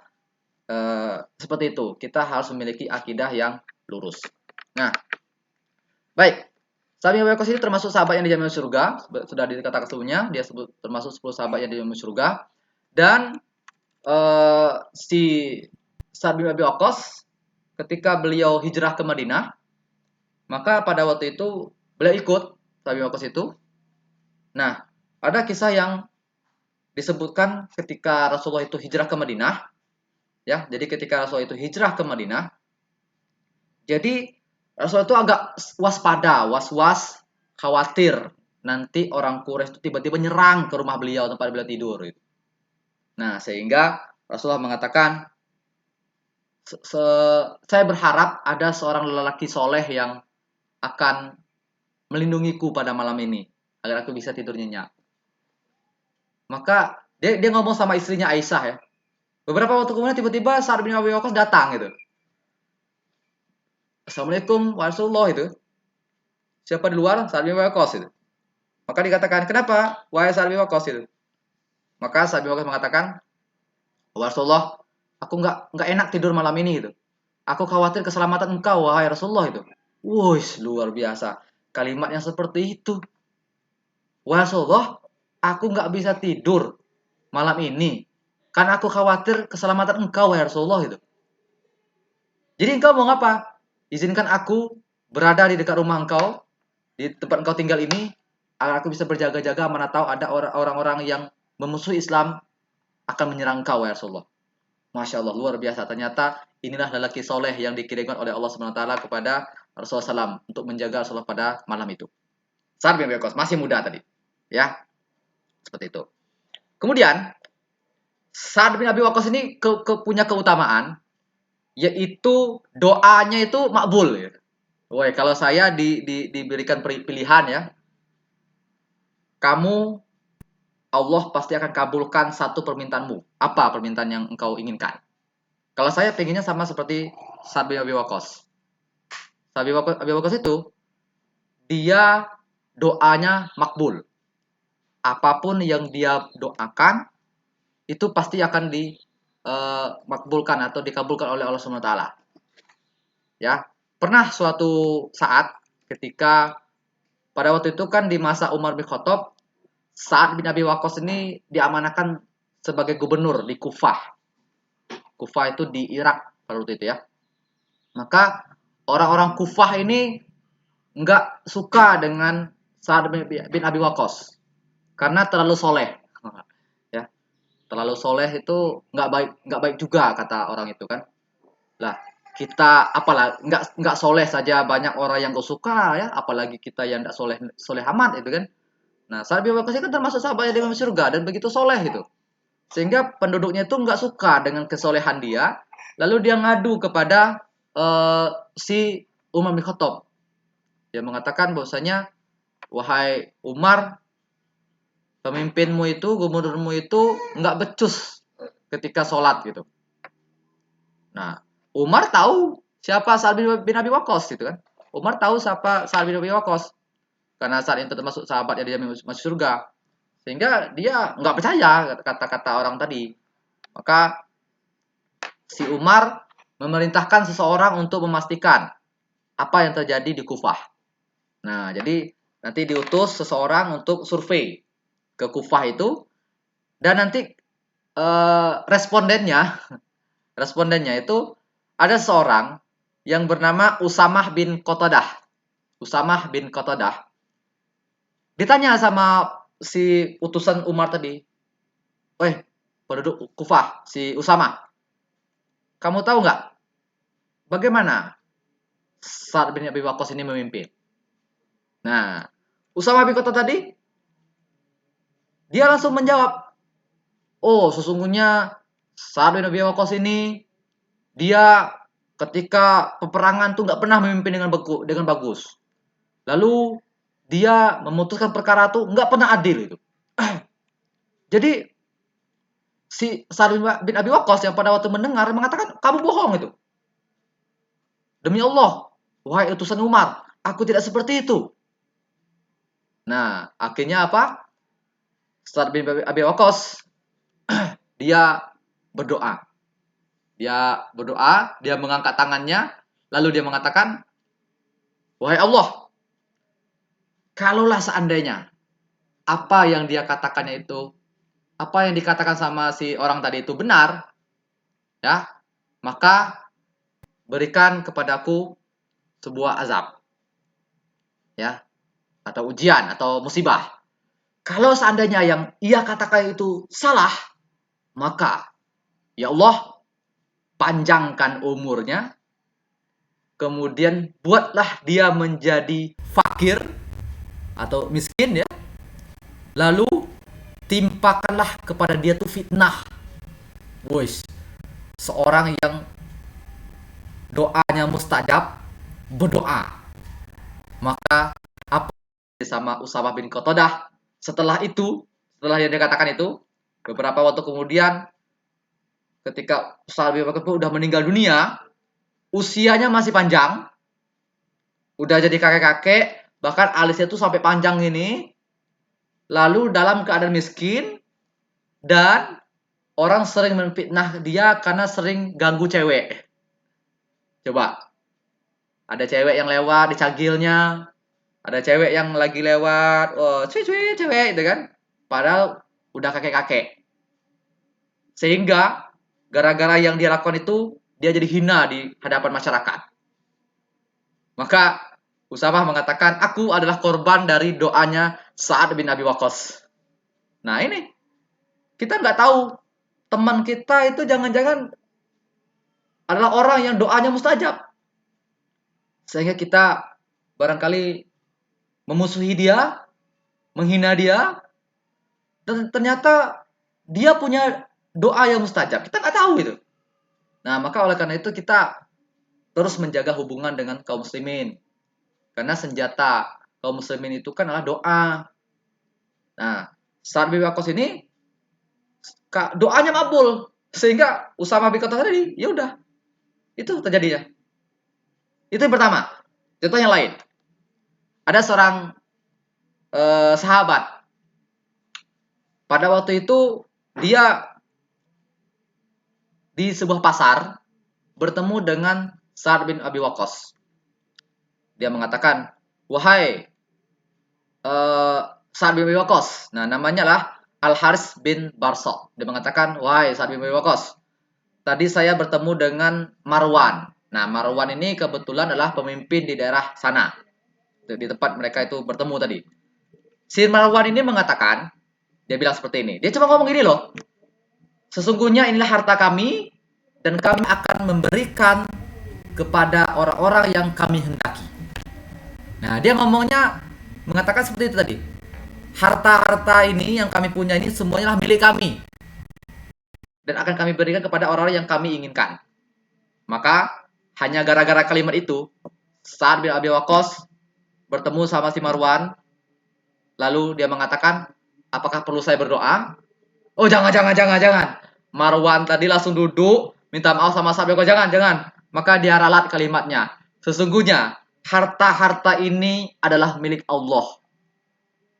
seperti itu. Kita harus memiliki akidah yang lurus. Nah, baik. Sami Waqqas ini termasuk sahabat yang dijamin surga. Sudah dikatakan sebelumnya, dia sebut termasuk 10 sahabat yang dijamin surga. Dan si Sa'ad bin Abi Waqqas ketika beliau hijrah ke Madinah, maka pada waktu itu beliau ikut Sa'ad bin Waqqas itu. Nah, ada kisah yang disebutkan ketika Rasulullah itu hijrah ke Madinah, ya. Jadi ketika Rasulullah itu hijrah ke Madinah, jadi Rasulullah itu agak waspada, was-was, khawatir nanti orang Quraisy itu tiba-tiba nyerang ke rumah beliau tempat beliau tidur. Nah, sehingga Rasulullah mengatakan, saya berharap ada seorang lelaki soleh yang akan melindungiku pada malam ini agar aku bisa tidur nyenyak. Maka dia ngomong sama istrinya Aisyah ya. Beberapa waktu kemudian tiba-tiba Sa'ad bin Abi Waqqas datang gitu. Assalamualaikum warahmatullahi itu. Siapa di luar? Sa'ad bin Abi Waqqas itu. Maka dikatakan, kenapa? Wahai Sa'ad bin Waqqas itu. Maka Sa'ad bin Waqqas mengatakan, Rasulullah, aku nggak enak tidur malam ini gitu. Aku khawatir keselamatan engkau, wahai Rasulullah itu. Wuih, luar biasa. Kalimat yang seperti itu. Wahai Rasulullah, aku nggak bisa tidur malam ini. Karena aku khawatir keselamatan engkau, wahai Rasulullah itu. Jadi engkau mau ngapa? Izinkan aku berada di dekat rumah engkau, di tempat engkau tinggal ini, agar aku bisa berjaga-jaga mana tahu ada orang-orang yang memusuhi Islam akan menyerang engkau, wahai Rasulullah. Masya Allah, luar biasa. Ternyata inilah lelaki soleh yang dikirimkan oleh Allah SWT kepada Rasulullah SAW untuk menjaga Rasulullah pada malam itu. Sa'ad bin Abi Waqqas, masih muda tadi. Ya, seperti itu. Kemudian, Sa'ad bin Abi Waqqas ini punya keutamaan, yaitu doanya itu makbul. Ya. Woi, kalau saya diberikan pilihan ya, kamu Allah pasti akan kabulkan satu permintaanmu. Apa permintaan yang engkau inginkan? Kalau saya pengennya sama seperti Sa'ad bin Abi Waqqas. Sa'ad bin Abi Waqqas itu dia doanya makbul. Apapun yang dia doakan itu pasti akan dimakbulkan atau dikabulkan oleh Allah Subhanahu wa taala. Ya. Pernah suatu saat ketika pada waktu itu kan di masa Umar bin Khattab, Sa'ad bin Abi Waqqas ini diamanahkan sebagai gubernur di Kufah. Kufah itu di Irak pada waktu itu ya. Maka orang-orang Kufah ini nggak suka dengan Sa'ad bin Abi Waqqas karena terlalu soleh. Ya, terlalu soleh itu nggak baik juga kata orang itu kan. Lah, kita apalah nggak soleh saja banyak orang yang gak suka ya, apalagi kita yang nggak soleh soleh amat itu kan. Nah, Sa'ad bin Waqqas kan termasuk sahabat yang masuk surga dan begitu soleh itu. Sehingga penduduknya itu nggak suka dengan kesolehan dia, lalu dia ngadu kepada si Umar bin Khattab. Dia mengatakan bahwasanya, wahai Umar, pemimpinmu itu, gubernurmu itu nggak becus ketika sholat gitu. Nah, Umar tahu siapa Sa'ad bin Abi Waqqas gitu kan. Umar tahu siapa Sa'ad bin Abi Waqqas karena saat itu termasuk sahabat yang dia masuk surga. Sehingga dia nggak percaya kata-kata orang tadi. Maka si Umar memerintahkan seseorang untuk memastikan apa yang terjadi di Kufah. Nah, jadi nanti diutus seseorang untuk survei ke Kufah itu dan nanti respondennya respondennya itu ada seorang yang bernama Usamah bin Qatadah. Usamah bin Qatadah. Ditanya sama si utusan Umar tadi, "Weh, penduduk Kufah, si Usamah, kamu tahu nggak bagaimana Sa'ad bin Abi Waqqas ini memimpin?" Nah, Usamah bin Qatadah tadi dia langsung menjawab, "Oh, sesungguhnya Sa'ad bin Abi Waqqas ini dia ketika peperangan tuh nggak pernah memimpin dengan bagus. Lalu dia memutuskan perkara tuh nggak pernah adil itu." Jadi si Sa'ad bin Abi Waqqas yang pada waktu mendengar mengatakan, "Kamu bohong itu. Demi Allah, wahai utusan Umar, aku tidak seperti itu." Nah, akhirnya apa? Sa'ad bin Abi Waqqas dia berdoa. Dia mengangkat tangannya, lalu dia mengatakan, "Wahai Allah, kalaulah seandainya apa yang dia katakannya itu, apa yang dikatakan sama si orang tadi itu benar, ya, maka berikan kepadaku sebuah azab, ya, atau ujian atau musibah. Kalau seandainya yang ia katakan itu salah, maka ya Allah panjangkan umurnya, kemudian buatlah dia menjadi fakir atau miskin ya, lalu timpakanlah kepada dia tuh fitnah." Woi, seorang yang doanya mustajab berdoa, maka apa sama Usamah bin Qatadah setelah yang dikatakan itu, beberapa waktu kemudian ketika Sa'ad bin Waqqas udah meninggal dunia, usianya masih panjang, udah jadi kakek-kakek, bahkan alisnya tuh sampai panjang ini, lalu dalam keadaan miskin, dan orang sering menfitnah dia karena sering ganggu cewek. Coba, ada cewek yang lewat dicagilnya, ada cewek yang lagi lewat, oh cuy cewek itu kan, padahal udah kakek-kakek. Sehingga gara-gara yang dia lakukan itu, dia jadi hina di hadapan masyarakat. Maka Usamah mengatakan, "Aku adalah korban dari doanya Sa'ad bin Abi Waqqas." Nah ini, kita nggak tahu teman kita itu jangan-jangan adalah orang yang doanya mustajab. Sehingga kita barangkali memusuhi dia, menghina dia, dan ternyata dia punya doa yang mustajab. Kita nggak tahu itu. Nah, maka oleh karena itu kita terus menjaga hubungan dengan kaum muslimin. Karena senjata kaum muslimin itu kan adalah doa. Nah, Sa'ad bin Waqqas ini doanya makbul sehingga Usama bin Khattab tadi ya udah itu terjadinya. Itu yang pertama. Contoh yang lain. Ada seorang sahabat pada waktu itu dia di sebuah pasar bertemu dengan Sa'ad bin Abi Waqqas. Dia mengatakan, "Wahai Sa'ad bin Abi Waqqas." Nah, namanya lah Al Haris bin Barso. Dia mengatakan, "Wahai Sa'ad bin Abi Waqqas, tadi saya bertemu dengan Marwan." Nah, Marwan ini kebetulan adalah pemimpin di daerah sana. Di tempat mereka itu bertemu tadi. Si Marwan ini mengatakan, dia bilang seperti ini. Dia cuma ngomong gini loh. Sesungguhnya inilah harta kami dan kami akan memberikan kepada orang-orang yang kami hendaki. Nah, dia ngomongnya mengatakan seperti itu tadi. Harta-harta ini yang kami punya ini semuanya milik kami dan akan kami berikan kepada orang-orang yang kami inginkan. Maka hanya gara-gara kalimat itu, Sa'ad bin Abi Waqqas bertemu sama si Marwan, lalu dia mengatakan, apakah perlu saya berdoa? Oh, jangan. Marwan tadi langsung duduk, minta maaf sama Sa'ad bin Waqqas, jangan. Maka dia ralat kalimatnya. Sesungguhnya harta-harta ini adalah milik Allah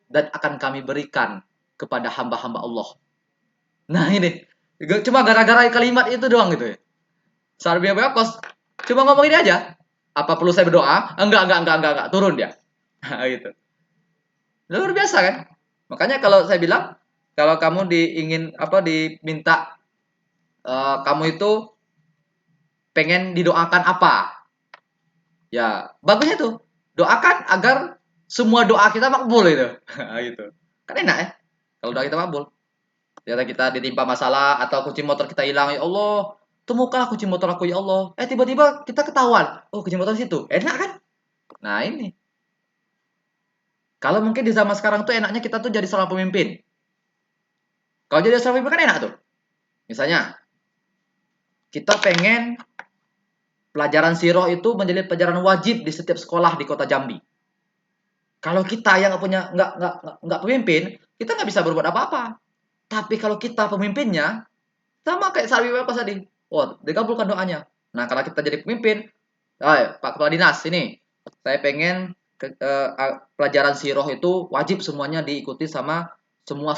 dan akan kami berikan kepada hamba-hamba Allah. Nah ini, cuma gara-gara kalimat itu doang gitu ya. Sa'ad bin Abi Waqqas cuma ngomong ini aja. Apa perlu saya berdoa? Enggak. Turun dia. Gitu. Luar biasa kan? Makanya kalau saya bilang, kalau kamu diminta kamu itu pengen didoakan apa? Ya, bagusnya tuh. Doakan agar semua doa kita makbul itu. Gitu. Kan enak ya? Kalau doa kita makbul. Ternyata kita ditimpa masalah atau kunci motor kita hilang, ya Allah, temukanlah kunci motor aku ya Allah. Tiba-tiba kita ketahuan, oh kunci motor di situ. Enak kan? Nah, ini. Kalau mungkin di zaman sekarang tuh enaknya kita tuh jadi seorang pemimpin. Kalau jadi seorang pemimpin kan enak tuh. Misalnya, kita pengen pelajaran sirah itu menjadi pelajaran wajib di setiap sekolah di Kota Jambi. Kalau kita yang nggak pemimpin, kita nggak bisa berbuat apa-apa. Tapi kalau kita pemimpinnya, sama kayak Sarwi Weko tadi. Oh, dikabulkan doanya. Nah, kalau kita jadi pemimpin, Pak Kepala Dinas, ini saya pengen pelajaran sirah itu wajib semuanya diikuti sama semua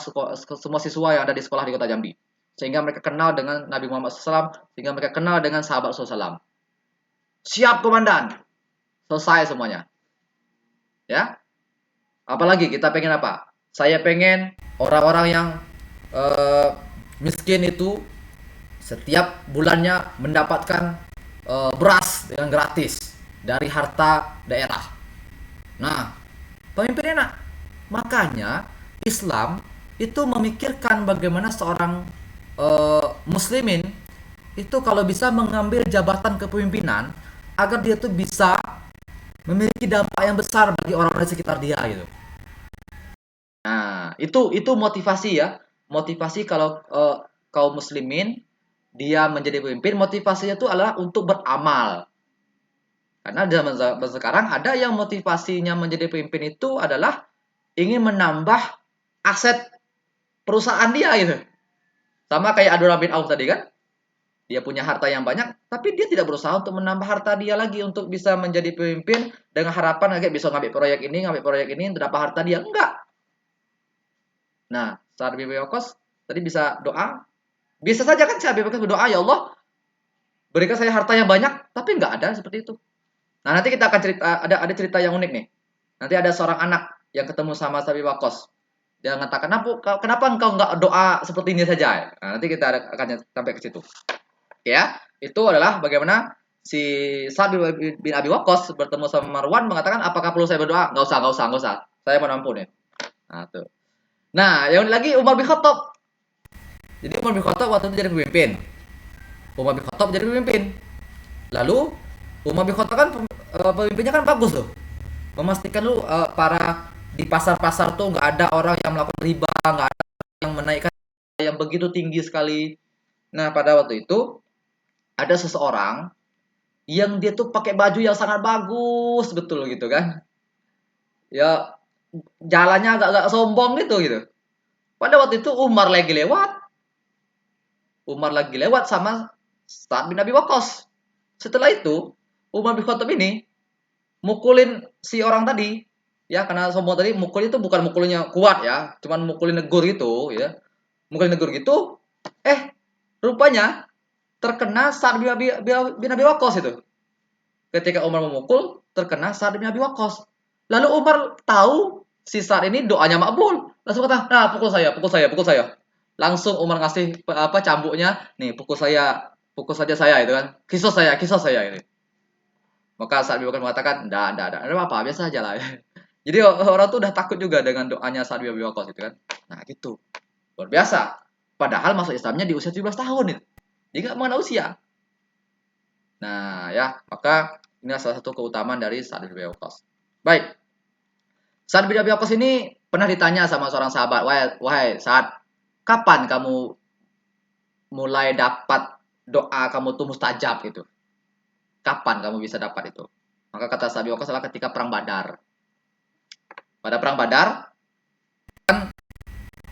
siswa yang ada di sekolah di Kota Jambi. Sehingga mereka kenal dengan Nabi Muhammad SAW, sehingga mereka kenal dengan sahabat Rasulullah SAW. Siap komandan. Selesai semuanya. Ya. Apalagi kita pengen apa? Saya pengen orang-orang yang miskin itu setiap bulannya mendapatkan beras dengan gratis dari harta daerah. Nah, pemimpin enak. Makanya Islam itu memikirkan bagaimana seorang muslimin itu kalau bisa mengambil jabatan kepemimpinan agar dia tuh bisa memiliki dampak yang besar bagi orang-orang di sekitar dia gitu. Nah, itu motivasi ya. Motivasi kalau kaum muslimin dia menjadi pemimpin, motivasinya itu adalah untuk beramal. Karena di zaman sekarang ada yang motivasinya menjadi pemimpin itu adalah ingin menambah aset perusahaan dia gitu. Sama kayak Abdurrahman bin Auf tadi kan. Dia punya harta yang banyak, tapi dia tidak berusaha untuk menambah harta dia lagi untuk bisa menjadi pemimpin dengan harapan kayak bisa ngambil proyek ini untuk dapat harta dia. Enggak. Nah, Sa'ad bin Waqqas tadi bisa doa. Bisa saja kan Sa'ad bin Waqqas berdoa, ya Allah, berikan saya harta yang banyak, tapi enggak ada seperti itu. Nah, nanti kita akan cerita ada cerita yang unik nih. Nanti ada seorang anak yang ketemu sama Sa'ad bin Waqqas. Dia mengatakan, kenapa engkau enggak doa seperti ini saja? Nah, nanti kita akan sampai ke situ. Ya, itu adalah bagaimana si Sa'ad bin Abi Waqqas bertemu sama Marwan mengatakan, apakah perlu saya berdoa? Enggak usah. Saya mau ampun ya. Nah, tuh. Nah, yang lagi Umar bin Khattab. Jadi Umar bin Khattab waktu itu jadi pemimpin. Umar bin Khattab jadi pemimpin. Lalu Umar bin Khattab kan pemimpinnya kan bagus tuh. Memastikan lu para di pasar-pasar tuh nggak ada orang yang melakukan riba, nggak ada yang menaikkan yang begitu tinggi sekali. Nah, pada waktu itu ada seseorang yang dia tuh pakai baju yang sangat bagus betul gitu kan. Ya jalannya agak-agak sombong gitu. Pada waktu itu Umar lagi lewat. Umar lagi lewat sama Sa'ad bin Abi Waqqas. Setelah itu, Umar bin Khattab ini mukulin si orang tadi. Ya, karena sombong tadi mukul itu bukan mukulnya kuat ya, cuman mukulin negur gitu ya. Mukulin negur gitu, rupanya terkena Sa'ad bin Abi Waqqas itu. Ketika Umar memukul, terkena Sa'ad bin Abi Waqqas. Lalu Umar tahu si Sa'ad ini doanya makbul. Langsung kata, nah pukul saya, pukul saya, pukul saya. Langsung Umar ngasih apa cambuknya, nih pukul saya, pukul saja saya itu kan. Kisos saya ini. Maka Sa'ad bin Waqqas mengatakan, enggak, ada apa, biasa aja lah. Jadi orang tuh udah takut juga dengan doanya Sa'ad bin Abi Waqqas itu kan. Nah gitu, luar biasa. Padahal masuk Islamnya di usia 17 tahun itu. Dia nggak mengenal usia. Nah ya, maka ini salah satu keutamaan dari Sa'ad bin Abi Waqqas. Baik, Sa'ad bin Abi Waqqas ini pernah ditanya sama seorang sahabat, wahai Sa'ad, kapan kamu mulai dapat doa kamu tuh mustajab gitu? Kapan kamu bisa dapat itu? Maka kata Sa'ad bin Waqqas adalah ketika perang Badar. Pada perang Badar,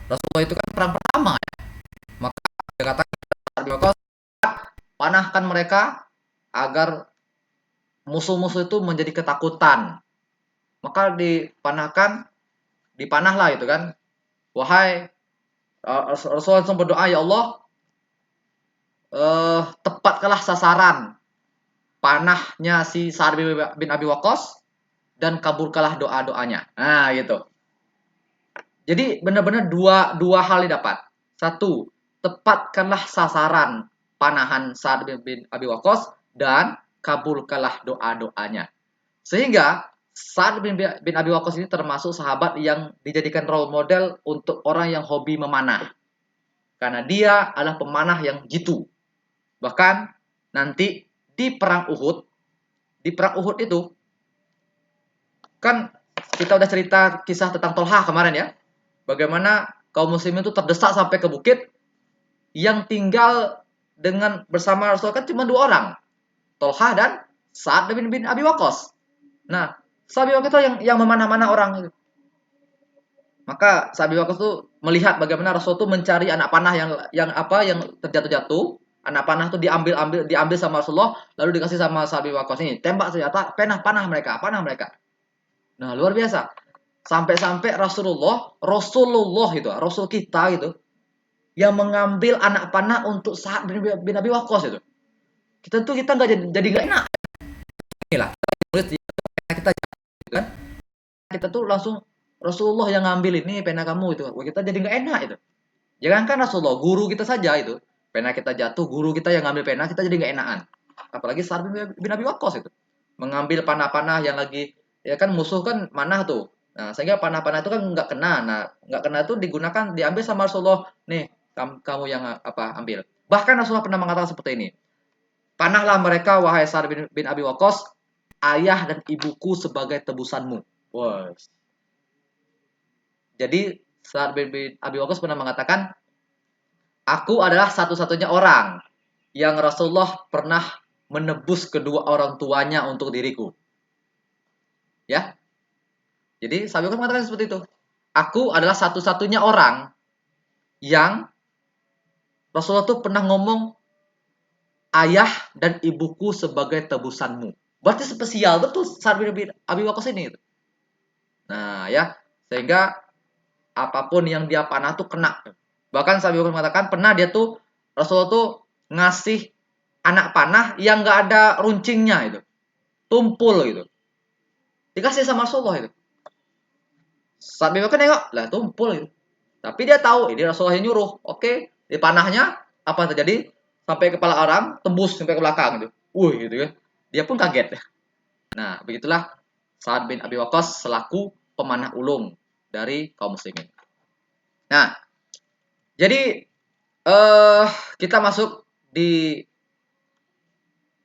Rasulullah itu kan perang pertama ya. Maka dia katakan Sa'ad bin Waqqas, panahkan mereka agar musuh-musuh itu menjadi ketakutan. Maka dipanahlah itu kan. Wahai Rasulullah SAW berdoa, ya Allah, tepatkanlah sasaran panahnya si Sa'ad bin Abi Waqqas dan kabulkanlah doa-doanya. Nah, gitu. Jadi benar-benar dua hal didapat. Satu, tepatkanlah sasaran panahan Sa'ad bin Abi Waqqas dan kabulkanlah doa-doanya. Sehingga Sa'ad bin Abi Waqqas ini termasuk sahabat yang dijadikan role model untuk orang yang hobi memanah. Karena dia adalah pemanah yang jitu. Bahkan nanti di perang Uhud itu kan kita udah cerita kisah tentang Tolha kemarin ya. Bagaimana kaum muslimin itu terdesak sampai ke bukit, yang tinggal dengan bersama Rasulullah kan cuma 2 orang. Tolha dan Sa'ad bin Abi Waqqas. Nah, Sa'ad bin Waqqas itu yang memanah-manah orang itu. Maka Sa'ad bin Waqqas itu melihat bagaimana Rasul itu mencari anak panah yang terjatuh-jatuh. Anak panah itu diambil sama Rasulullah, lalu dikasih sama Sa'ad bin Waqqas, ini tembak senjata, panah mereka. Nah, luar biasa. Sampai-sampai Rasulullah itu, Rasul kita gitu, yang mengambil anak panah untuk Sa'ad bin Abi Waqqas itu. Kita nggak jadi nggak enak. Inilah kita kan. Kita tuh langsung Rasulullah yang ngambil ini pena kamu itu. Kita jadi nggak enak itu. Jangankan Rasulullah, guru kita saja itu. Pena kita jatuh, guru kita yang ngambil pena, kita jadi nggak enakan. Apalagi Sa'ad bin Abi Waqqas itu. Mengambil panah-panah yang lagi, ya kan musuh kan manah tuh. Nah, sehingga panah-panah itu kan nggak kena. Nah, nggak kena itu diambil sama Rasulullah. Nih, kamu yang ambil. Bahkan Rasulullah pernah mengatakan seperti ini. Panahlah mereka, wahai Sa'ad bin Abi Waqqas, ayah dan ibuku sebagai tebusanmu. Wow. Jadi Sa'ad bin Abi Waqqas pernah mengatakan, aku adalah satu-satunya orang yang Rasulullah pernah menebus kedua orang tuanya untuk diriku. Ya. Jadi Sa'ad bin Waqqas mengatakan seperti itu. Aku adalah satu-satunya orang yang Rasulullah tuh pernah ngomong ayah dan ibuku sebagai tebusanmu. Berarti spesial betul Sa'ad bin Abi Waqqas ini. Nah, ya, sehingga apapun yang dia panah tuh kena. Bahkan Sa'ad bin Waqqas mengatakan pernah dia tuh Rasulullah tuh ngasih anak panah yang nggak ada runcingnya itu, tumpul gitu. Dikasih sama Rasulullah itu. Sa'ad bin Waqqas nengok, lah tumpul gitu. Tapi dia tahu ini Rasulullah yang nyuruh. Oke, di panahnya apa yang terjadi? Sampai kepala orang tembus sampai ke belakang gitu. Gitu kan. Dia pun kaget. Nah, begitulah Sa'ad bin Abi Waqqas selaku pemanah ulung dari kaum muslimin. Nah, jadi kita masuk di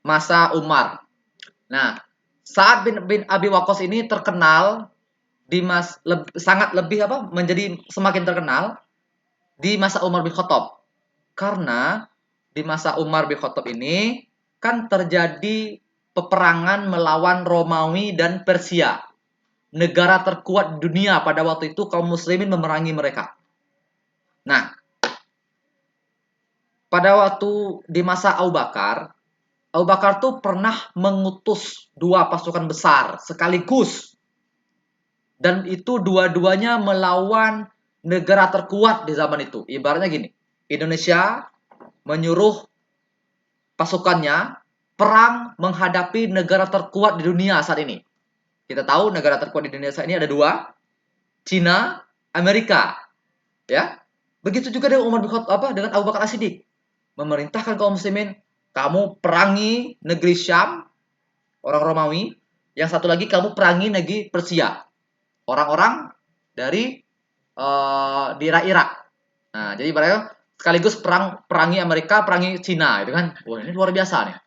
masa Umar. Nah, Sa'ad bin Abi Waqqas ini terkenal sangat lebih menjadi semakin terkenal di masa Umar bin Khattab. Karena di masa Umar bin Khattab ini kan terjadi peperangan melawan Romawi dan Persia. Negara terkuat di dunia pada waktu itu kaum muslimin memerangi mereka. Nah, pada waktu di masa Abu Bakar tuh pernah mengutus 2 pasukan besar sekaligus. Dan itu dua-duanya melawan negara terkuat di zaman itu. Ibaratnya gini, Indonesia menyuruh pasukannya perang menghadapi negara terkuat di dunia saat ini. Kita tahu negara terkuat di dunia saat ini ada 2, Cina, Amerika. Ya, begitu juga dengan Umar bin Khattab dengan Abu Bakar As-Siddiq, memerintahkan kaum muslimin, kamu perangi negeri Syam, orang Romawi, yang satu lagi kamu perangi negeri Persia, orang-orang dari daerah Irak. Nah, jadi mereka sekaligus perangi Amerika, perangi Cina, itu kan. Wah, ini luar biasa nih.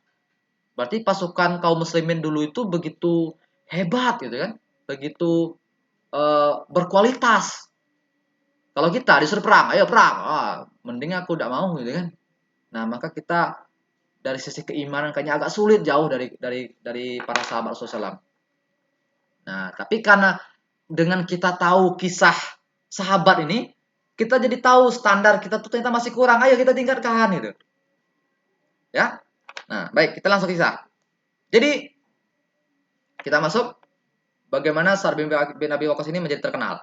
Berarti pasukan kaum muslimin dulu itu begitu hebat gitu kan, begitu berkualitas. Kalau kita disuruh perang, ayo perang, mending aku tidak mau gitu kan. Nah, maka kita dari sisi keimanan kayaknya agak sulit jauh dari para sahabat Rasulullah. Nah, tapi karena dengan kita tahu kisah sahabat ini, kita jadi tahu standar kita tuh ternyata masih kurang. Ayo kita tingkatkan gitu. Ya. Nah, baik, kita langsung kisah. Jadi kita masuk bagaimana Sa'ad bin Abi Waqqas ini menjadi terkenal.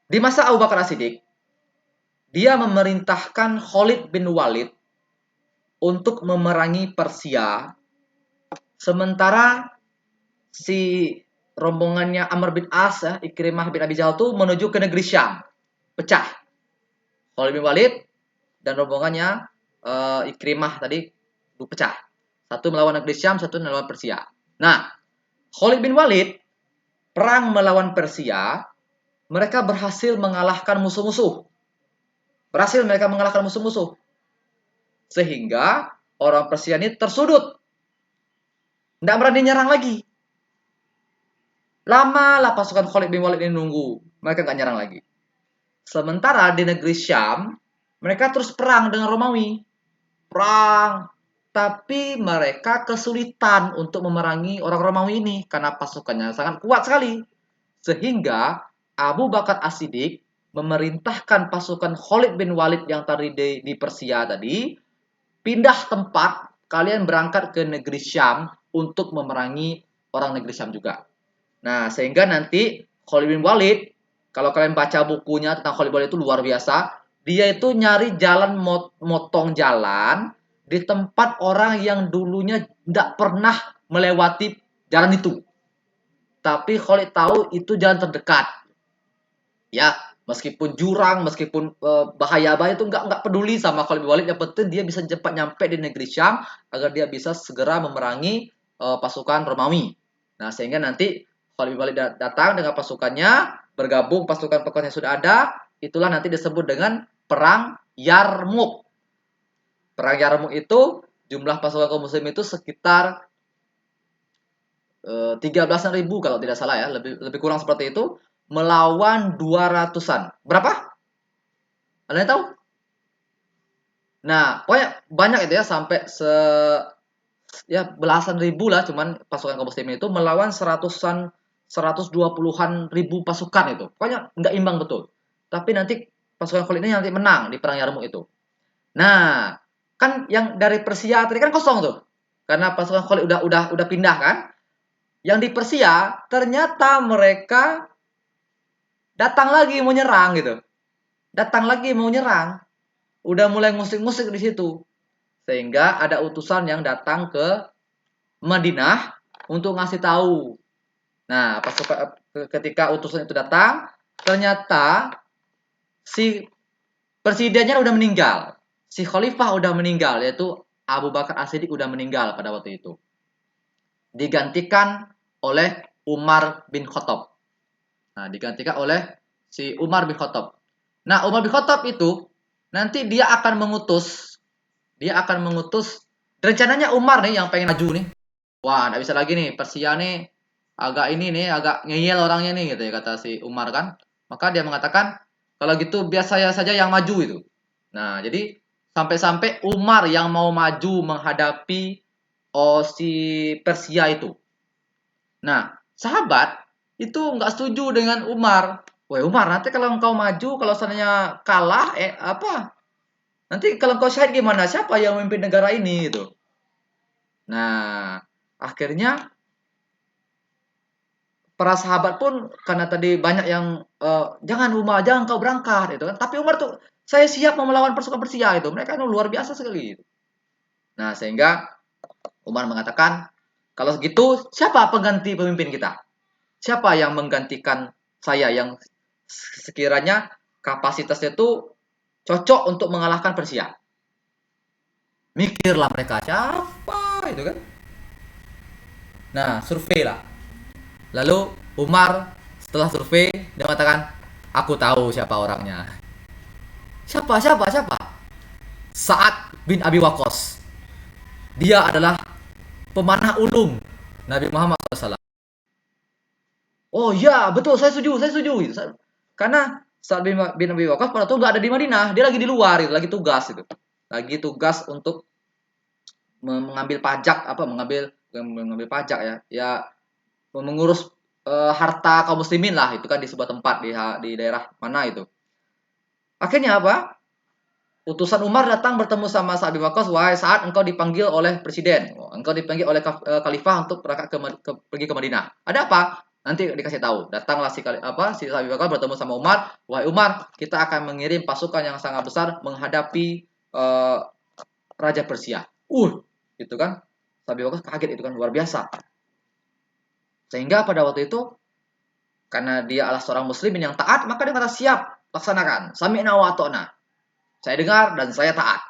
Di masa Abu Bakar As-Siddiq, dia memerintahkan Khalid bin Walid untuk memerangi Persia, sementara si rombongannya Amr bin As, Ikrimah bin Abi Jahal itu menuju ke negeri Syam. Pecah. Khalid bin Walid dan rombongannya Ikrimah tadi pecah. Satu melawan negeri Syam, satu melawan Persia. Nah, Khalid bin Walid perang melawan Persia, mereka berhasil mengalahkan musuh-musuh. Berhasil mereka mengalahkan musuh-musuh. Sehingga orang Persia ini tersudut. Tidak berani nyerang lagi. Lamalah pasukan Khalid bin Walid ini nunggu. Mereka nggak nyerang lagi. Sementara di negeri Syam, mereka terus perang dengan Romawi. Perang. Tapi mereka kesulitan untuk memerangi orang Romawi ini karena pasukannya sangat kuat sekali. Sehingga Abu Bakar As-Siddiq memerintahkan pasukan Khalid bin Walid yang tadi di Persia tadi, pindah tempat, kalian berangkat ke negeri Syam untuk memerangi orang negeri Syam juga. Nah, sehingga nanti Khalid bin Walid, kalau kalian baca bukunya tentang Khalid bin Walid itu luar biasa, dia itu nyari jalan motong jalan di tempat orang yang dulunya tidak pernah melewati jalan itu. Tapi Khalid tahu itu jalan terdekat. Ya, meskipun jurang, meskipun bahaya-bahaya itu nggak peduli sama Khalid bin Walid. Yang penting dia bisa cepat nyampe di negeri Syam agar dia bisa segera memerangi pasukan Romawi. Nah, sehingga nanti Khalid bin Walid datang dengan pasukannya, bergabung pasukan-pasukan yang sudah ada, itulah nanti disebut dengan Perang Yarmuk. Perang Yarmuk itu jumlah pasukan kaum muslim itu sekitar 13.000 kalau tidak salah ya, lebih kurang seperti itu, melawan 200-an. Berapa? Ada yang tahu? Nah, pokoknya banyak itu ya, sampai ya belasan ribu lah, cuman pasukan kaum muslimin itu melawan 120-an ribu pasukan itu. Pokoknya nggak imbang betul. Tapi nanti pasukan Khalid ini nanti menang di perang Yarmuk itu. Nah, kan yang dari Persia tadi kan kosong tuh. Karena pasukan Khalid udah pindah kan. Yang di Persia ternyata mereka datang lagi mau nyerang gitu. Datang lagi mau nyerang. Udah mulai musik-musik di situ. Sehingga ada utusan yang datang ke Madinah untuk ngasih tahu. Nah, ketika utusan itu datang, ternyata si presidennya udah meninggal. Si khalifah udah meninggal, yaitu Abu Bakar As-Siddiq udah meninggal pada waktu itu. Digantikan oleh Umar bin Khattab. Nah, digantikan oleh si Umar bin Khattab. Nah, Umar bin Khattab itu nanti dia akan mengutus rencananya Umar nih yang pengen maju nih. Wah, nggak bisa lagi nih, Persia nih agak ini nih, agak ngeyel orangnya nih gitu ya kata si Umar kan. Maka dia mengatakan, kalau gitu biar saya saja yang maju itu. Nah, jadi sampai-sampai Umar yang mau maju menghadapi si Persia itu. Nah, sahabat itu nggak setuju dengan Umar. Wah Umar, nanti kalau engkau maju, kalau seandainya kalah, apa? Nanti kalau engkau syahid gimana? Siapa yang memimpin negara ini gitu? Nah, akhirnya para sahabat pun karena tadi banyak yang jangan Umar, jangan kau berangkat itu kan. Tapi Umar tuh saya siap mau melawan pasukan Persia itu. Mereka itu luar biasa sekali. Gitu. Nah, sehingga Umar mengatakan, kalau gitu siapa pengganti pemimpin kita? Siapa yang menggantikan saya yang sekiranya kapasitasnya itu cocok untuk mengalahkan Persia? Mikirlah mereka, siapa itu kan? Nah, survei lah. Lalu Umar setelah survei dia mengatakan, aku tahu siapa orangnya. Siapa? Siapa? Siapa? Sa'ad bin Abi Waqqas. Dia adalah pemanah ulung Nabi Muhammad SAW. Oh iya, betul, saya setuju, saya setuju. Karena Sa'ad bin Abi Waqqas pada tuh nggak ada di Madinah, dia lagi di luar, gitu, lagi tugas itu, lagi tugas untuk mengambil pajak, apa mengambil pajak ya, ya mengurus harta kaum muslimin lah, itu kan di sebuah tempat di daerah mana itu. Akhirnya apa? Utusan Umar datang bertemu sama Sa'ad bin Waqqas, wahai Sa'ad, engkau dipanggil oleh presiden, engkau dipanggil oleh khalifah untuk berangkat pergi ke Madinah. Ada apa? Nanti dikasih tahu. Datanglah si Sa'ad bin Waqqas bertemu sama Umar, wahai Umar, kita akan mengirim pasukan yang sangat besar menghadapi Raja Persia. Gitu kan? Sa'ad bin Waqqas kaget, itu kan luar biasa. Sehingga pada waktu itu karena dia adalah seorang muslimin yang taat, maka dia kata siap, laksanakan. Sami'na wa ata'na. Saya dengar dan saya taat.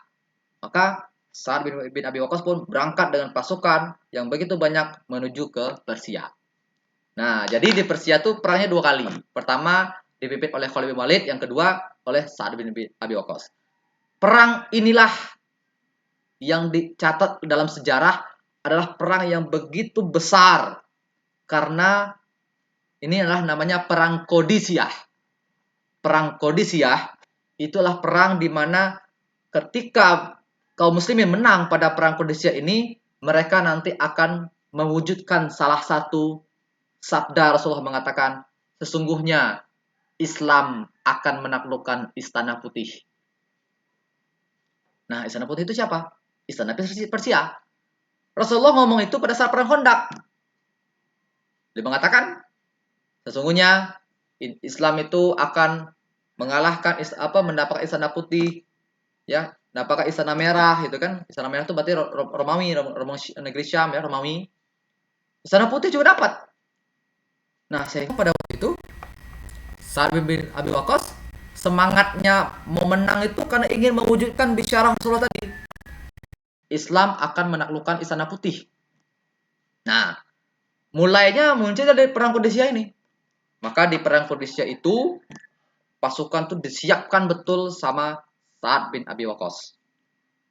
Maka Sa'ad bin Abi Waqqas pun berangkat dengan pasukan yang begitu banyak menuju ke Persia. Nah, jadi di Persia itu perangnya 2 kali. Pertama dipimpin oleh Khalid bin Walid, yang kedua oleh Sa'ad bin Abi Waqqas. Perang inilah yang dicatat dalam sejarah adalah perang yang begitu besar karena ini adalah namanya Perang Qadisiyah. Perang Qadisiyah itulah perang di mana ketika kaum muslimin menang pada perang Qadisiyah ini, mereka nanti akan mewujudkan salah satu sabda Rasulullah mengatakan, sesungguhnya Islam akan menaklukkan Istana Putih. Nah, Istana Putih itu siapa? Istana Persia. Rasulullah ngomong itu pada saat perang Khandaq. Dia mengatakan, sesungguhnya Islam itu akan mengalahkan mendapatkan Istana Putih, ya, mendapatkan Istana Merah, itu kan. Istana Merah itu berarti Romawi, negeri Syam ya, Romawi. Istana Putih juga dapat. Nah, sehingga pada waktu itu Sa'ad bin Abi Waqqas semangatnya mau menang itu karena ingin mewujudkan bisyarah Rasulullah tadi. Islam akan menaklukkan Istana Putih. Nah, mulainya muncul dari perang Qadisiyah ini. Maka di perang Qadisiyah itu pasukan tuh disiapkan betul sama Sa'ad bin Abi Waqqas.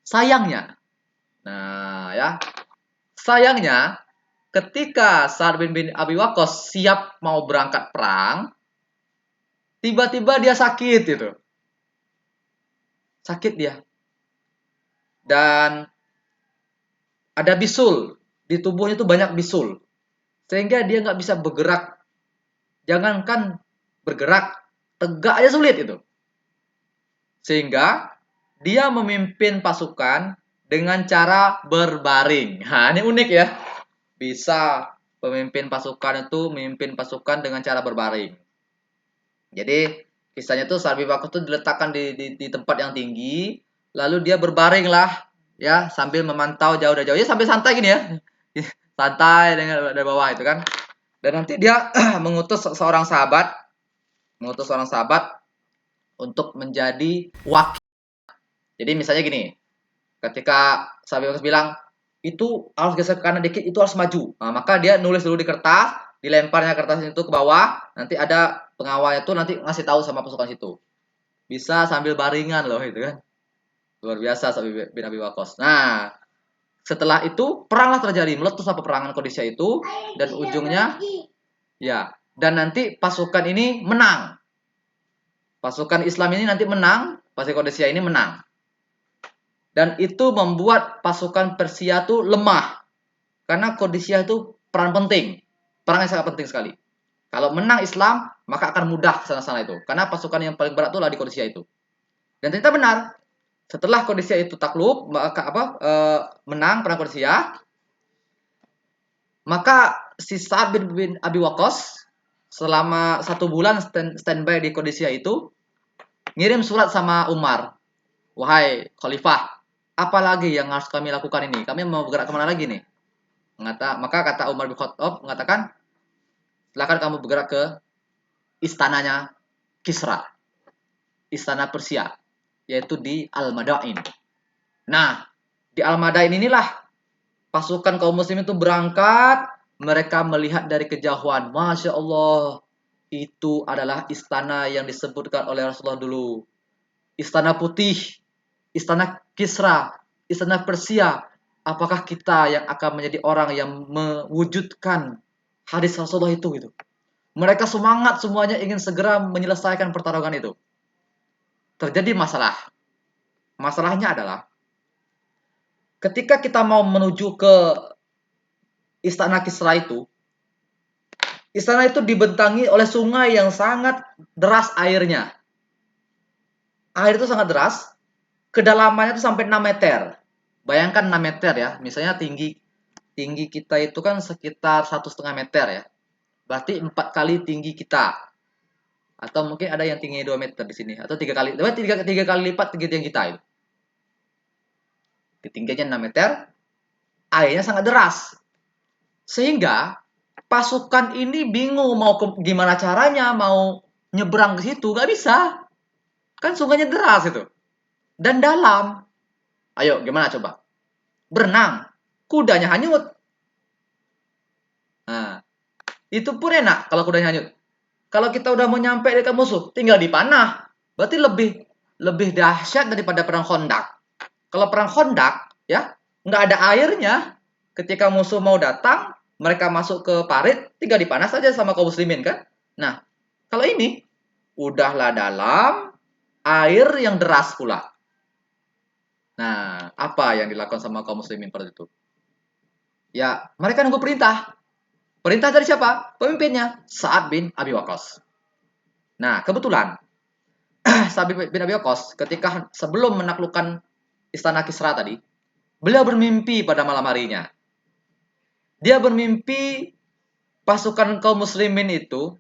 Sayangnya, nah ya, sayangnya ketika Sa'ad bin Abi Waqqas siap mau berangkat perang, tiba-tiba dia sakit gitu. Sakit dia. Dan ada bisul. Di tubuhnya tuh banyak bisul. Sehingga dia nggak bisa bergerak. Jangankan bergerak, tegak aja sulit itu. Sehingga dia memimpin pasukan dengan cara berbaring. Nah, ini unik ya. Bisa pemimpin pasukan itu memimpin pasukan dengan cara berbaring. Jadi kisahnya tuh Sa'ad bin Waqqas tuh diletakkan di tempat yang tinggi, lalu dia berbaring lah ya sambil memantau jauh dari jauh. Ya sambil santai gini ya. Santai dengan dari bawah itu kan. Dan nanti dia mengutus seorang sahabat untuk menjadi wakil. Jadi misalnya gini, ketika Sa'ad bin Waqqas bilang itu harus geser ke kanan dikit, itu harus maju. Nah, maka dia nulis dulu di kertas, dilemparnya kertas itu ke bawah, nanti ada pengawalnya tuh nanti ngasih tahu sama pasukan situ. Bisa sambil baringan loh itu kan. Luar biasa Sa'ad bin Abi Waqqas. Nah, setelah itu peranglah terjadi, meletuslah peperangan Qadisiyah itu dan ujungnya ya, dan nanti pasukan ini menang. Pasukan Islam ini nanti menang, pasukan Qadisiyah ini menang. Dan itu membuat pasukan Persia itu lemah. Karena Qadisiyah itu peran penting. Perang yang sangat penting sekali. Kalau menang Islam, maka akan mudah ke sana-sana itu. Karena pasukan yang paling berat itulah di Qadisiyah itu. Dan ternyata benar. Setelah Qadisiyah itu takluk, maka menang perang Qadisiyah, maka si Sa'ad bin Abi Waqqas selama 1 bulan standby di Qadisiyah itu ngirim surat sama Umar. Wahai Khalifah, apa lagi yang harus kami lakukan ini? Kami mau bergerak kemana lagi nih? Maka kata Umar bin Khattab mengatakan, silakan kamu bergerak ke istananya Kisra, istana Persia, yaitu di Al-Madain. Nah, di Al-Madain inilah pasukan kaum muslim itu berangkat, mereka melihat dari kejauhan. Masya Allah, itu adalah istana yang disebutkan oleh Rasulullah dulu. Istana putih, istana Kisra, istana Persia. Apakah kita yang akan menjadi orang yang mewujudkan hadis Rasulullah itu gitu? Mereka semangat semuanya ingin segera menyelesaikan pertarungan itu. Terjadi masalah. Masalahnya adalah ketika kita mau menuju ke istana Kisra itu, istana itu dibentangi oleh sungai yang sangat deras airnya. Air itu sangat deras, kedalamannya itu sampai 6 meter. Bayangkan 6 meter ya, misalnya tinggi kita itu kan sekitar 1,5 meter ya. Berarti 4 kali tinggi kita. Atau mungkin ada yang tinggi 2 meter di sini, atau 3 kali, tiga kali lipat tinggi yang kita itu. Ketinggiannya 6 meter, airnya sangat deras. Sehingga pasukan ini bingung mau gimana caranya mau nyebrang ke situ, nggak bisa. Kan sungainya deras itu. Dan dalam. Ayo, gimana coba? Berenang. Kudanya hanyut. Nah, itu pun enak kalau kudanya hanyut. Kalau kita udah mau nyampe dekat musuh, tinggal dipanah. Berarti lebih dahsyat daripada perang Khandaq. Kalau perang Khandaq, ya, nggak ada airnya. Ketika musuh mau datang, mereka masuk ke parit, tinggal dipanas saja sama kaum muslimin kan. Nah, kalau ini udahlah dalam, air yang deras pula. Nah, apa yang dilakukan sama kaum muslimin pada itu? Ya, mereka nunggu perintah. Perintah dari siapa? Pemimpinnya, Sa'ad bin Abi Waqqas. Nah, kebetulan Sa'ad bin Abi Waqqas ketika sebelum menaklukkan istana Kisra tadi, beliau bermimpi pada malam harinya. Dia bermimpi pasukan kaum muslimin itu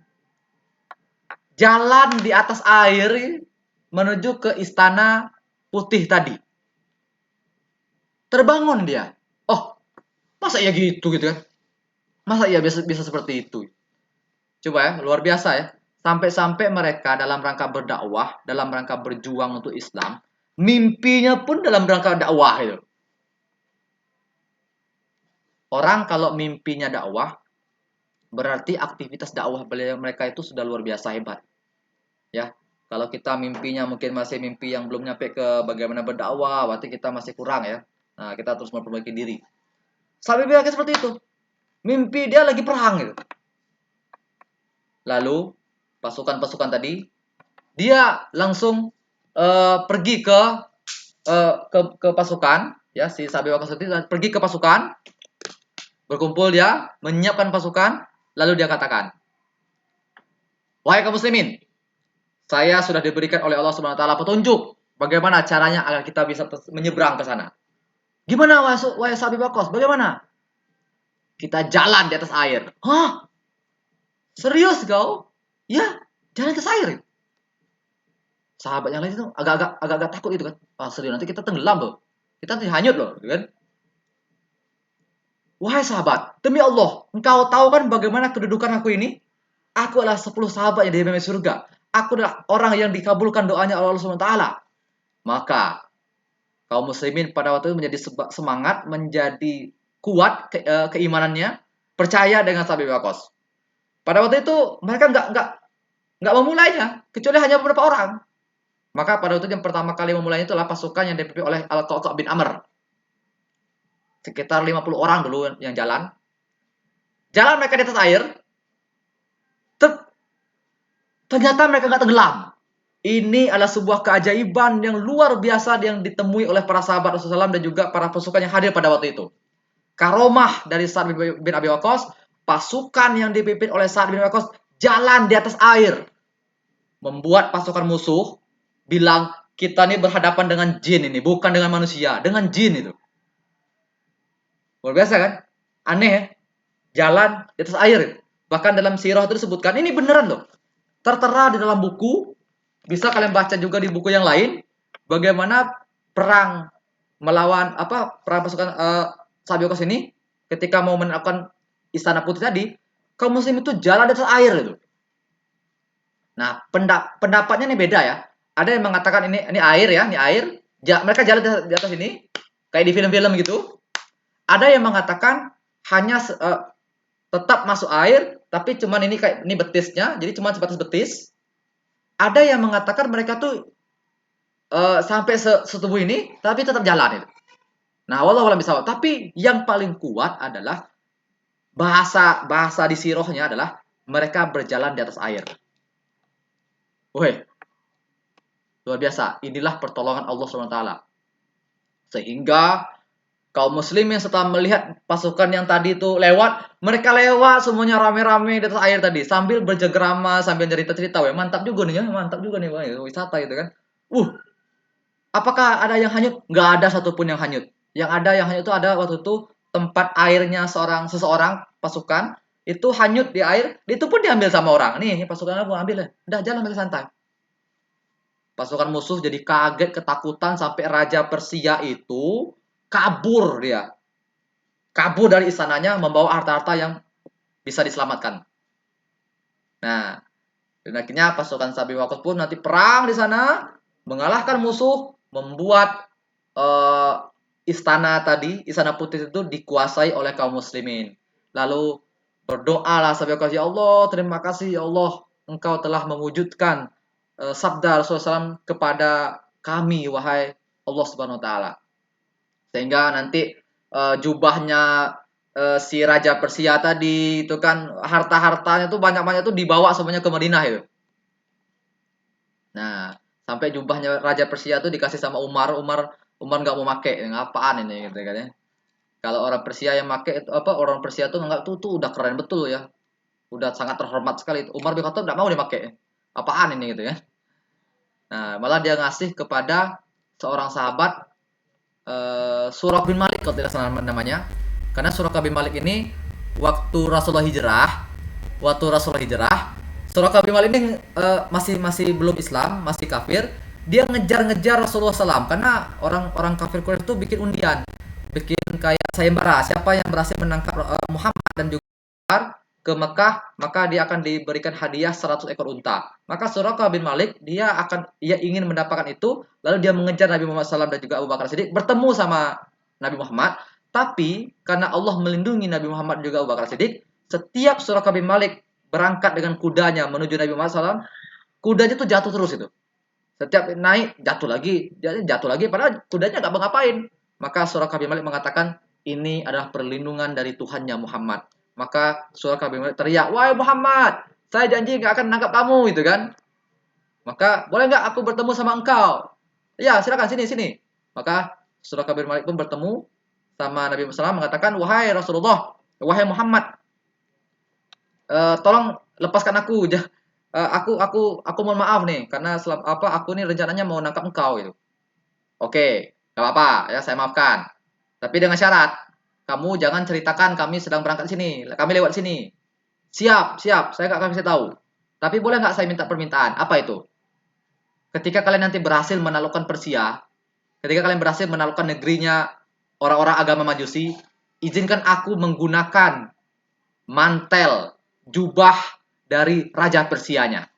jalan di atas air menuju ke istana putih tadi. Terbangun dia. Oh, masa iya gitu kan? Masa iya bisa seperti itu? Coba ya, luar biasa ya. Sampai-sampai mereka dalam rangka berdakwah, dalam rangka berjuang untuk Islam, mimpinya pun dalam rangka dakwah itu. Orang kalau mimpinya dakwah, berarti aktivitas dakwah mereka itu sudah luar biasa hebat. Ya, kalau kita mimpinya mungkin masih mimpi yang belum nyampe ke bagaimana berdakwah, berarti kita masih kurang ya. Nah, kita terus memperbaiki diri. Sampai bilang seperti itu. Mimpi dia lagi perang gitu. Lalu pasukan-pasukan tadi dia langsung pergi ke pasukan ya, si Sabi Waqqas itu pergi ke pasukan, berkumpul dia menyiapkan pasukan, lalu dia katakan, wahai kaum muslimin, saya sudah diberikan oleh Allah Subhanahu wa taala petunjuk bagaimana caranya agar kita bisa menyeberang ke sana. Gimana wahai Sabi Waqqas, bagaimana? Kita jalan di atas air. Hah? Serius kau? Ya, jalan di atas air. Sahabat yang lain itu agak-agak takut itu kan. Ah, serius nanti kita tenggelam loh. Kita nanti hanyut loh, gitu kan? Wahai sahabat, demi Allah, engkau tahu kan bagaimana kedudukan aku ini? Aku adalah 10 sahabat yang di surga. Aku adalah orang yang dikabulkan doanya oleh Allah SWT. Maka kaum muslimin pada waktu itu menjadi semangat, menjadi kuat keimanannya, percaya dengan Sa'ad bin Waqqas. Pada waktu itu mereka nggak memulainya, kecuali hanya beberapa orang. Maka pada waktu itu yang pertama kali memulainya itulah pasukan yang dipimpin oleh Al-Qa'qa' bin Amr. Sekitar 50 orang dulu yang jalan. Jalan mereka di atas air. Ternyata mereka nggak tenggelam. Ini adalah sebuah keajaiban yang luar biasa yang ditemui oleh para sahabat Rasulullah SAW dan juga para pasukan yang hadir pada waktu itu. Karomah dari Sa'ad bin Abi Waqqas, pasukan yang dipimpin oleh Sa'ad bin Abi Waqqas jalan di atas air, membuat pasukan musuh bilang kita nih berhadapan dengan jin ini, bukan dengan manusia, dengan jin itu. Luar biasa kan? Aneh ya? Jalan di atas air. Bahkan dalam sirah itu disebutkan, ini beneran loh. Tertera di dalam buku, bisa kalian baca juga di buku yang lain, bagaimana perang melawan perang pasukan Sabiokos ini ketika mau menaklukkan Istana Putih tadi, kaum muslim itu jalan di atas air itu. Nah, pendapatnya ini beda ya. Ada yang mengatakan ini air ya, ini air. Mereka jalan di atas ini, kayak di film-film gitu. Ada yang mengatakan hanya tetap masuk air, tapi cuman ini kayak ini betisnya, jadi cuma sebatas betis. Ada yang mengatakan mereka tuh sampai setubuh ini, tapi tetap jalan itu. Nah, wallahu a'lam bishawab. Tapi yang paling kuat adalah bahasa di sirohnya adalah mereka berjalan di atas air. Woi, luar biasa. Inilah pertolongan Allah SWT. Sehingga kaum muslimin setelah melihat pasukan yang tadi itu lewat, mereka lewat semuanya rame-rame di atas air tadi sambil berjegerama, sambil cerita-cerita. Wah, mantap juga nih ya, mantap juga nih, wah, wisata itu kan. Apakah ada yang hanyut? Nggak ada satupun yang hanyut. Yang ada yang hanyut itu ada waktu itu tempat airnya seseorang pasukan itu hanyut di air, itu pun diambil sama orang. Nih, pasukan aku ambil ya. Udah jalan lagi santai. Pasukan musuh jadi kaget, ketakutan sampai Raja Persia itu kabur dia. Kabur dari istananya membawa harta-harta yang bisa diselamatkan. Nah, dan akhirnya pasukan Sabi Waqqas pun nanti perang di sana, mengalahkan musuh, membuat istana putih itu dikuasai oleh kaum muslimin. Lalu berdoalah Sabi Waqqas, ya Allah, terima kasih ya Allah, Engkau telah mewujudkan sabda Rasulullah SAW kepada kami, wahai Allah Subhanahu Wa Taala. Sehingga nanti jubahnya si Raja Persia tadi itu kan harta-hartanya tuh banyak-banyak tuh dibawa semuanya ke Madinah itu. Nah, sampai jubahnya Raja Persia tuh dikasih sama Umar nggak mau pakai, ngapaan ini gitu kan ya. Kalau orang Persia yang pakai itu orang Persia tuh nggak tuh udah keren betul ya. Udah sangat terhormat sekali. Umar bin Khattab nggak mau dipakai. Apaan ini gitu ya. Nah, malah dia ngasih kepada seorang sahabat Surah bin Malik kalau tidak salah namanya. Karena Surah bin Malik ini waktu Rasulullah hijrah, Surah bin Malik ini masih belum Islam, masih kafir. Dia ngejar-ngejar Rasulullah SAW karena orang kafir Quraisy itu bikin undian, bikin kayak sayembara siapa yang berhasil menangkap Muhammad dan juga ke Mekah, maka dia akan diberikan hadiah 100 ekor unta. Maka Suraqah bin Malik dia ingin mendapatkan itu, lalu dia mengejar Nabi Muhammad SAW dan juga Abu Bakar Siddiq, bertemu sama Nabi Muhammad. Tapi karena Allah melindungi Nabi Muhammad dan juga Abu Bakar Siddiq, setiap Suraqah bin Malik berangkat dengan kudanya menuju Nabi Muhammad SAW, kudanya tuh jatuh terus itu. Setiap naik jatuh lagi, padahal kudanya nggak ngapain. Maka Suraqah bin Malik mengatakan, ini adalah perlindungan dari Tuhannya Muhammad. Maka Suraqah bin Malik teriak, wahai Muhammad, saya janji nggak akan menangkap kamu, gitu kan? Maka boleh nggak aku bertemu sama engkau? Ya, silakan sini. Maka Suraqah bin Malik pun bertemu sama Nabi Muhammad SAW, mengatakan, wahai Rasulullah, wahai Muhammad, tolong lepaskan aku. Aku mohon maaf nih karena aku nih rencananya mau nangkap engkau itu. Oke, gak apa-apa ya, saya maafkan. Tapi dengan syarat, kamu jangan ceritakan kami sedang berangkat sini, kami lewat sini. Siap, saya gak akan kasih tahu. Tapi boleh nggak saya minta permintaan? Apa itu? Ketika kalian nanti berhasil menaklukkan Persia, ketika kalian berhasil menaklukkan negerinya orang-orang agama Majusi, izinkan aku menggunakan mantel, jubah dari Raja Persianya.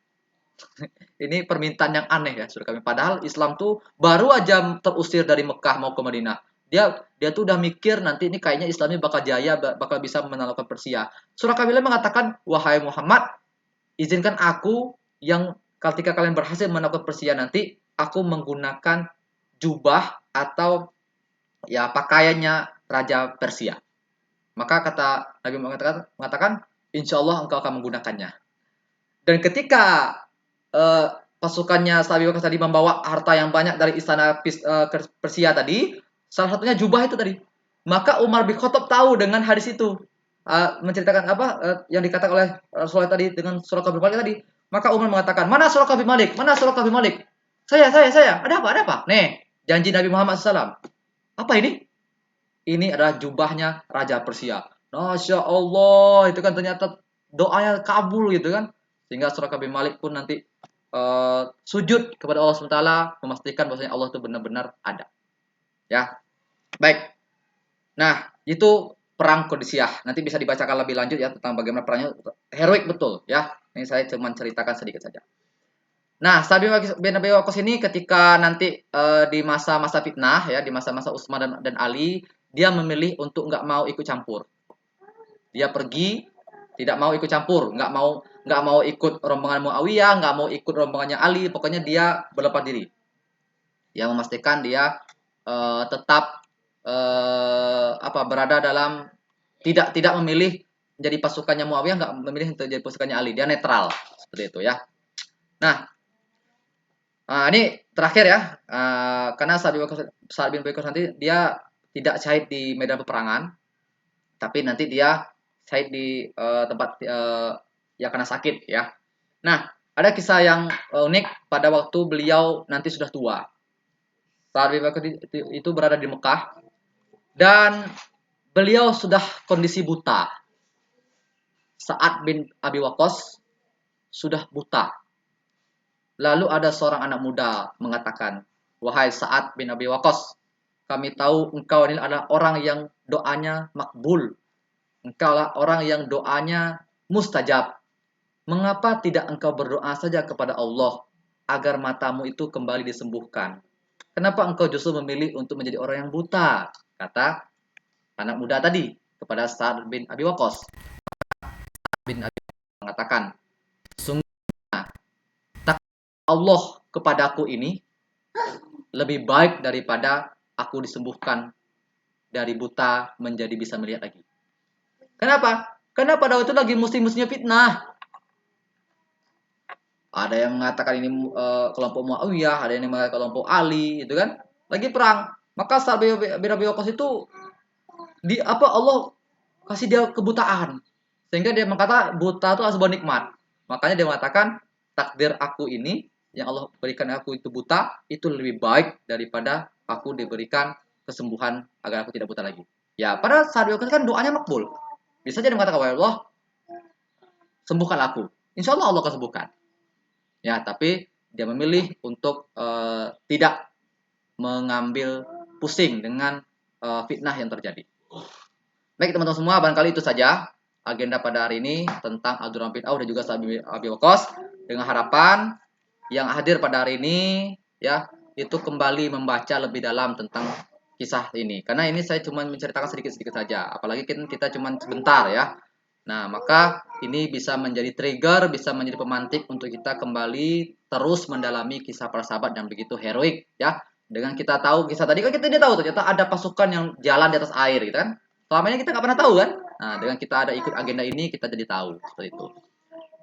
Ini permintaan yang aneh ya, saudara kami. Padahal Islam tuh baru aja terusir dari Mekah mau ke Madinah. Dia tuh udah mikir nanti ini kayaknya Islam ini bakal jaya, bakal bisa menaklukkan Persia. Surah Kabilah mengatakan, wahai Muhammad, izinkan aku yang ketika kalian berhasil menaklukkan Persia nanti, aku menggunakan jubah atau ya pakaiannya Raja Persia. Maka kata Nabi mengatakan, insya Allah engkau akan menggunakannya. Dan ketika pasukannya Sabi Waqqas tadi membawa harta yang banyak dari istana Persia tadi, salah satunya jubah itu tadi. Maka Umar bin Khattab tahu dengan hadis itu. menceritakan apa yang dikatakan oleh Rasulullah tadi dengan Suraqah bin Malik tadi, maka Umar mengatakan, "Mana Suraqah bin Malik? Mana Suraqah bin Malik?" Saya. Ada apa? Ada apa? Nih, janji Nabi Muhammad SAW. Apa ini? Ini adalah jubahnya Raja Persia. Masya Allah, itu kan ternyata doanya kabul gitu kan. Sehingga Suraqah bin Malik pun nanti sujud kepada Allah SWT, memastikan bahwasanya Allah itu benar-benar ada. Ya, baik. Nah, itu perang Qadisiyah. Nanti bisa dibacakan lebih lanjut ya tentang bagaimana perangnya, heroik betul ya. Ini saya cuma ceritakan sedikit saja. Nah, Sa'ad bin Abi Waqqas ini ketika nanti di masa-masa fitnah ya, di masa-masa Utsman dan Ali, dia memilih untuk nggak mau ikut campur. Dia pergi, tidak mau ikut campur, nggak mau ikut rombongan Muawiyah, nggak mau ikut rombongannya Ali, pokoknya dia berlepas diri. Dia memastikan dia tetap berada dalam tidak tidak memilih menjadi pasukannya Muawiyah, nggak memilih untuk jadi pasukannya Ali, dia netral seperti itu ya. Nah, ini terakhir ya, karena Sa'ad bin Abi Waqqas nanti dia tidak syahid di medan peperangan, tapi nanti dia syahid di tempat ya karena sakit ya. Nah, ada kisah yang unik pada waktu beliau nanti sudah tua. Sa'ad bin Abi Waqqas itu berada di Mekah dan beliau sudah kondisi buta. Sa'ad bin Abi Waqqas sudah buta. Lalu ada seorang anak muda mengatakan, "Wahai Sa'ad bin Abi Waqqas, kami tahu engkau ini adalah orang yang doanya makbul. Engkau adalah orang yang doanya mustajab. Mengapa tidak engkau berdoa saja kepada Allah agar matamu itu kembali disembuhkan? Kenapa engkau justru memilih untuk menjadi orang yang buta?" Kata anak muda tadi kepada Sa'ad bin Abi Waqqas. Bin Abi mengatakan, "Sungguhnya tak Allah kepadaku ini lebih baik daripada aku disembuhkan dari buta menjadi bisa melihat lagi." Kenapa? Karena pada waktu itu lagi musim-musimnya fitnah. Ada yang mengatakan ini kelompok Muawiyah, ada yang mengatakan kelompok Ali, itu kan lagi perang. Maka Sa'ad bin Abi Waqqas itu Allah kasih dia kebutaan, sehingga dia mengatakan buta itu adalah sebuah nikmat. Makanya dia mengatakan takdir aku ini yang Allah berikan aku itu buta itu lebih baik daripada aku diberikan kesembuhan agar aku tidak buta lagi. Ya, pada saat dia kan doanya makbul. Bisa jadi mengatakan, "Ya Allah, sembuhkan aku." Insya Allah Allah akan sembuhkan. Ya, tapi dia memilih untuk tidak mengambil pusing dengan fitnah yang terjadi. Baik teman-teman semua, barangkali itu saja agenda pada hari ini tentang Abdurrahman bin Auf dan juga Sa'ad bin Abi Waqqas, dengan harapan yang hadir pada hari ini ya itu kembali membaca lebih dalam tentang kisah ini. Karena ini saya cuma menceritakan sedikit-sedikit saja, apalagi kita cuma sebentar ya. Nah, maka ini bisa menjadi trigger, bisa menjadi pemantik untuk kita kembali terus mendalami kisah para sahabat yang begitu heroik ya. Dengan kita tahu kisah tadi kan kita tidak tahu ternyata ada pasukan yang jalan di atas air gitu kan. Selama ini kita nggak pernah tahu kan. Nah, dengan kita ada ikut agenda ini kita jadi tahu seperti itu.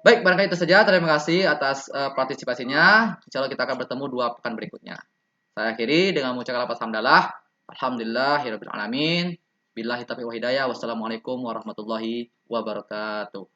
Baik, barangkali itu saja. Terima kasih atas partisipasinya. Insya Allah kita akan bertemu 2 pekan berikutnya. Saya akhiri dengan mengucapkan lafaz hamdalah. Alhamdulillahirabbil alamin. Billahi taufiq wa hidayah. Wassalamualaikum warahmatullahi wabarakatuh.